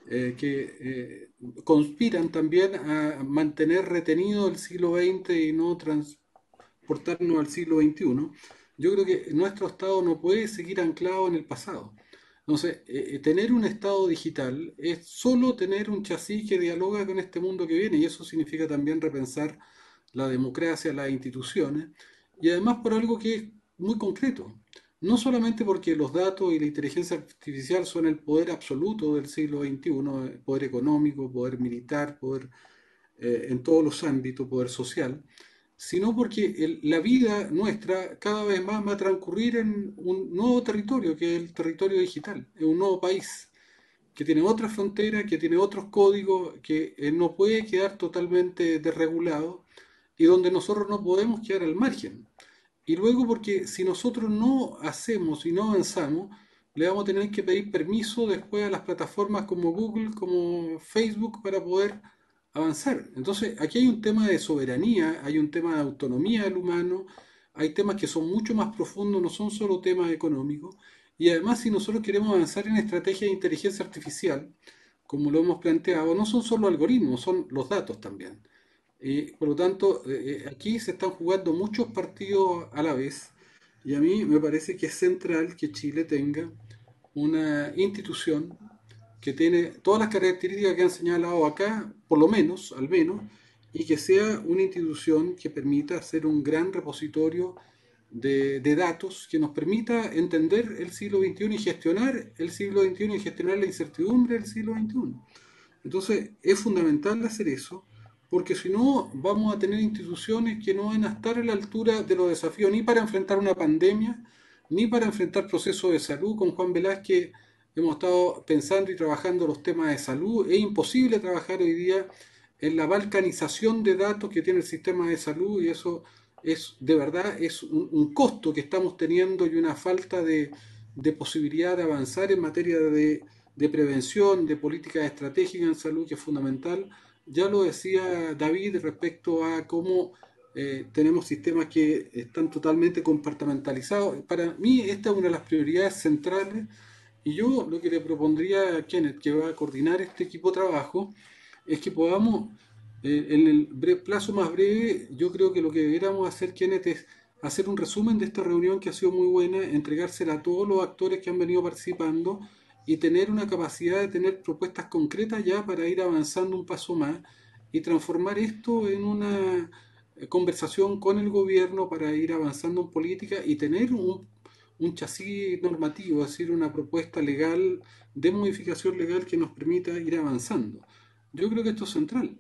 Que conspiran también a mantener retenido el siglo XX y no transportarnos al siglo XXI. Yo creo que nuestro Estado no puede seguir anclado en el pasado. Entonces, tener un Estado digital es solo tener un chasis que dialoga con este mundo que viene, y eso significa también repensar la democracia, las instituciones, y además por algo que es muy concreto. No solamente porque los datos y la inteligencia artificial son el poder absoluto del siglo XXI, poder económico, poder militar, poder en todos los ámbitos, poder social, sino porque la vida nuestra cada vez más va a transcurrir en un nuevo territorio, que es el territorio digital, es un nuevo país que tiene otra frontera, que tiene otros códigos, que no puede quedar totalmente desregulado y donde nosotros no podemos quedar al margen. Y luego porque si nosotros no hacemos y no avanzamos, le vamos a tener que pedir permiso después a las plataformas como Google, como Facebook, para poder avanzar. Entonces, aquí hay un tema de soberanía, hay un tema de autonomía del humano, hay temas que son mucho más profundos, no son solo temas económicos. Y además, si nosotros queremos avanzar en estrategias de inteligencia artificial, como lo hemos planteado, no son solo algoritmos, son los datos también. Y por lo tanto, aquí se están jugando muchos partidos a la vez. Y a mí me parece que es central que Chile tenga una institución que tiene todas las características que han señalado acá, por lo menos, al menos, y que sea una institución que permita ser un gran repositorio de datos que nos permita entender el siglo XXI y gestionar el siglo XXI y gestionar la incertidumbre del siglo XXI. Entonces es fundamental hacer eso, porque si no vamos a tener instituciones que no van a estar a la altura de los desafíos ni para enfrentar una pandemia, ni para enfrentar procesos de salud. Con Juan Velázquez hemos estado pensando y trabajando los temas de salud. Es imposible trabajar hoy día en la balcanización de datos que tiene el sistema de salud, y eso es de verdad es un costo que estamos teniendo y una falta de posibilidad de avanzar en materia de prevención, de políticas estratégicas en salud, que es fundamental. Ya lo decía David respecto a cómo tenemos sistemas que están totalmente compartimentalizados. Para mí esta es una de las prioridades centrales, y yo lo que le propondría a Kenneth, que va a coordinar este equipo de trabajo, es que podamos, en el plazo más breve, yo creo que lo que deberíamos hacer, Kenneth, es hacer un resumen de esta reunión que ha sido muy buena, entregársela a todos los actores que han venido participando y tener una capacidad de tener propuestas concretas ya para ir avanzando un paso más y transformar esto en una conversación con el gobierno para ir avanzando en política y tener un chasis normativo, es decir, una propuesta legal de modificación legal que nos permita ir avanzando. Yo creo que esto es central.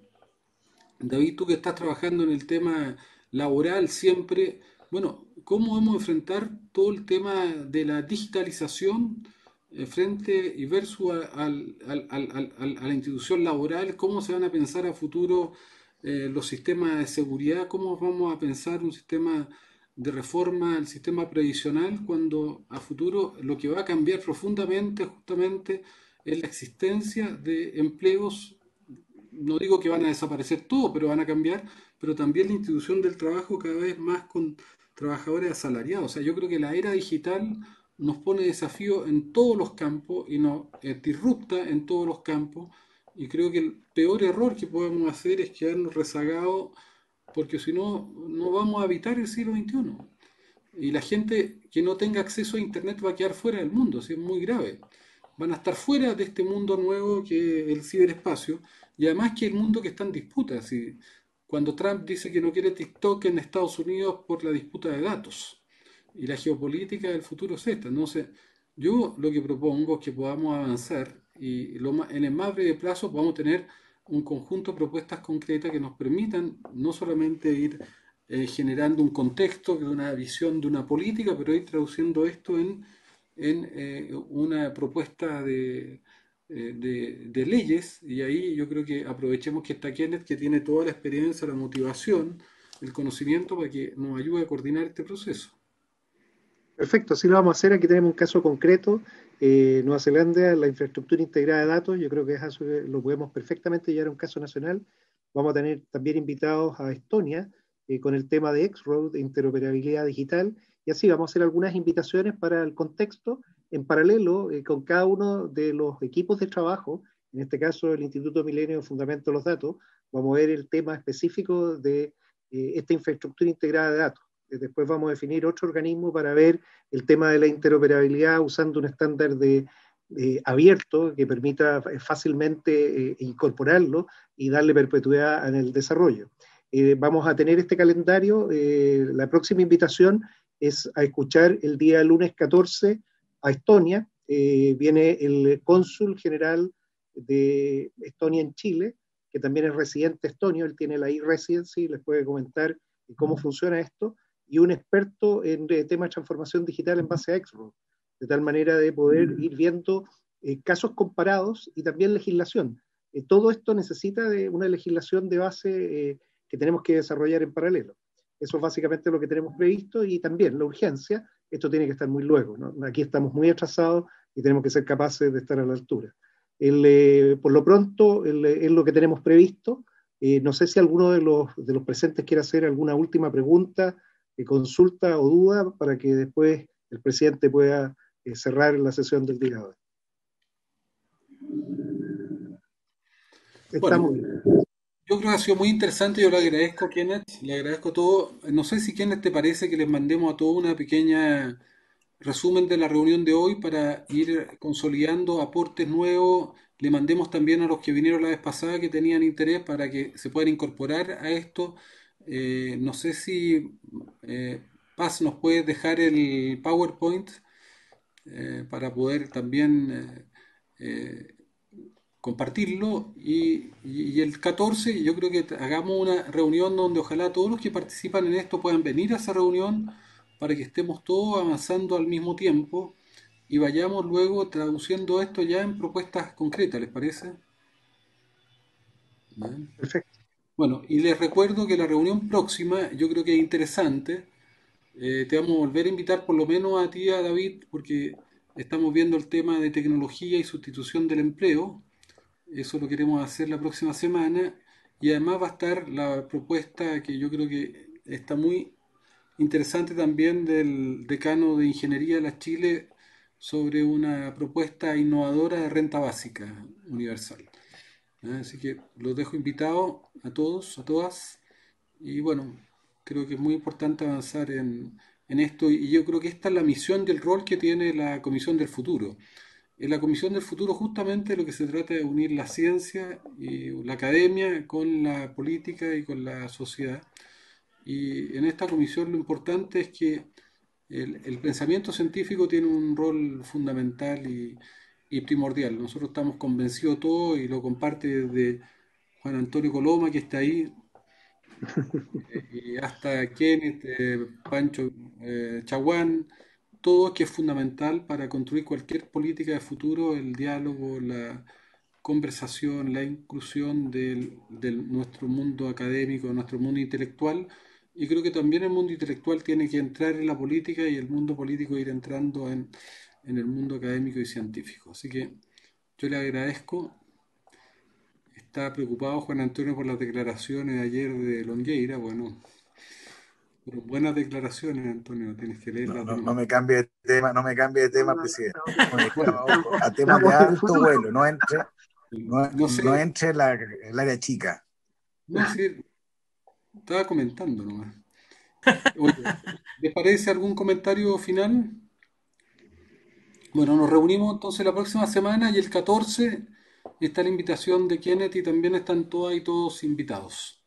David, tú que estás trabajando en el tema laboral siempre, bueno, ¿cómo vamos a enfrentar todo el tema de la digitalización frente y versus a la institución laboral? ¿Cómo se van a pensar a futuro los sistemas de seguridad? ¿Cómo vamos a pensar un sistema de reforma al sistema previsional cuando a futuro lo que va a cambiar profundamente justamente es la existencia de empleos? No digo que van a desaparecer todos, pero van a cambiar, pero también la institución del trabajo cada vez más con trabajadores asalariados. O sea, yo creo que la era digital nos pone desafío en todos los campos y nos disrupta en todos los campos, y creo que el peor error que podemos hacer es quedarnos rezagados, porque si no, no vamos a habitar el siglo XXI. Y la gente que no tenga acceso a Internet va a quedar fuera del mundo, así es muy grave. Van a estar fuera de este mundo nuevo que es el ciberespacio, y además que el mundo que está en disputa. ¿Sí? Cuando Trump dice que no quiere TikTok en Estados Unidos por la disputa de datos, y la geopolítica del futuro es esta. Entonces, yo lo que propongo es que podamos avanzar y en el más breve plazo podamos tener un conjunto de propuestas concretas que nos permitan no solamente ir generando un contexto, una visión de una política, pero ir traduciendo esto en una propuesta de leyes, y ahí yo creo que aprovechemos que está Kenneth, que tiene toda la experiencia, la motivación, el conocimiento para que nos ayude a coordinar este proceso. Perfecto, así lo vamos a hacer. Aquí tenemos un caso concreto, Nueva Zelanda, la infraestructura integrada de datos. Yo creo que eso lo podemos perfectamente llevar a un caso nacional. Vamos a tener también invitados a Estonia con el tema de X-Road, interoperabilidad digital, y así vamos a hacer algunas invitaciones para el contexto en paralelo con cada uno de los equipos de trabajo. En este caso, el Instituto Milenio Fundamento de los Datos. Vamos a ver el tema específico de esta infraestructura integrada de datos. Después vamos a definir otro organismo para ver el tema de la interoperabilidad usando un estándar abierto que permita fácilmente incorporarlo y darle perpetuidad en el desarrollo. Vamos a tener este calendario. La próxima invitación es a escuchar el día lunes 14 a Estonia. Viene el cónsul general de Estonia en Chile, que también es residente estonio, él tiene la e-residency, les puede comentar cómo funciona esto, y un experto en temas de transformación digital en base a Expo, de tal manera de poder ir viendo casos comparados y también legislación. Todo esto necesita de una legislación de base que tenemos que desarrollar en paralelo. Eso es básicamente lo que tenemos previsto, y también la urgencia, esto tiene que estar muy luego, ¿no? Aquí estamos muy atrasados y tenemos que ser capaces de estar a la altura. Por lo pronto, es lo que tenemos previsto. No sé si alguno de los presentes quiere hacer alguna última pregunta, consulta o duda, para que después el presidente pueda cerrar la sesión del día de hoy. Bueno, yo creo que ha sido muy interesante, yo le agradezco, Kenneth, le agradezco todo. No sé si, Kenneth, te parece que les mandemos a todos una pequeña resumen de la reunión de hoy para ir consolidando aportes nuevos. Le mandemos también a los que vinieron la vez pasada que tenían interés para que se puedan incorporar a esto. No sé si Paz nos puede dejar el PowerPoint para poder también compartirlo, y el 14 yo creo que hagamos una reunión donde ojalá todos los que participan en esto puedan venir a esa reunión para que estemos todos avanzando al mismo tiempo y vayamos luego traduciendo esto ya en propuestas concretas, ¿les parece? ¿Bien? Perfecto. Bueno, y les recuerdo que la reunión próxima yo creo que es interesante. Te vamos a volver a invitar por lo menos a ti, a David, porque estamos viendo el tema de tecnología y sustitución del empleo. Eso lo queremos hacer la próxima semana, y además va a estar la propuesta que yo creo que está muy interesante también del decano de Ingeniería de la Chile sobre una propuesta innovadora de renta básica universal. Así que los dejo invitados a todos, a todas, y bueno, creo que es muy importante avanzar en esto, y yo creo que esta es la misión y el rol que tiene la Comisión del Futuro. En la Comisión del Futuro justamente lo que se trata es de unir la ciencia y la academia con la política y con la sociedad. Y en esta comisión lo importante es que el pensamiento científico tiene un rol fundamental y primordial. Nosotros estamos convencidos todos, y lo comparte desde Juan Antonio Coloma, que está ahí, y hasta Kenneth, Pancho Chaguán, todo, que es fundamental para construir cualquier política de futuro: el diálogo, la conversación, la inclusión de nuestro mundo académico, de nuestro mundo intelectual. Y creo que también el mundo intelectual tiene que entrar en la política, y el mundo político ir entrando en el mundo académico y científico. Así que yo le agradezco. Está preocupado Juan Antonio por las declaraciones de ayer de Longueira. Bueno, pero buenas declaraciones, Antonio, tienes que leerlas. No me cambie de tema, no me cambie de tema, presidente. A temas de alto vuelo, no entre el área chica. No sé, estaba comentando nomás. Oye, ¿les parece algún comentario final? Bueno, nos reunimos entonces la próxima semana, y el 14 está la invitación de Kenneth, y también están todas y todos invitados.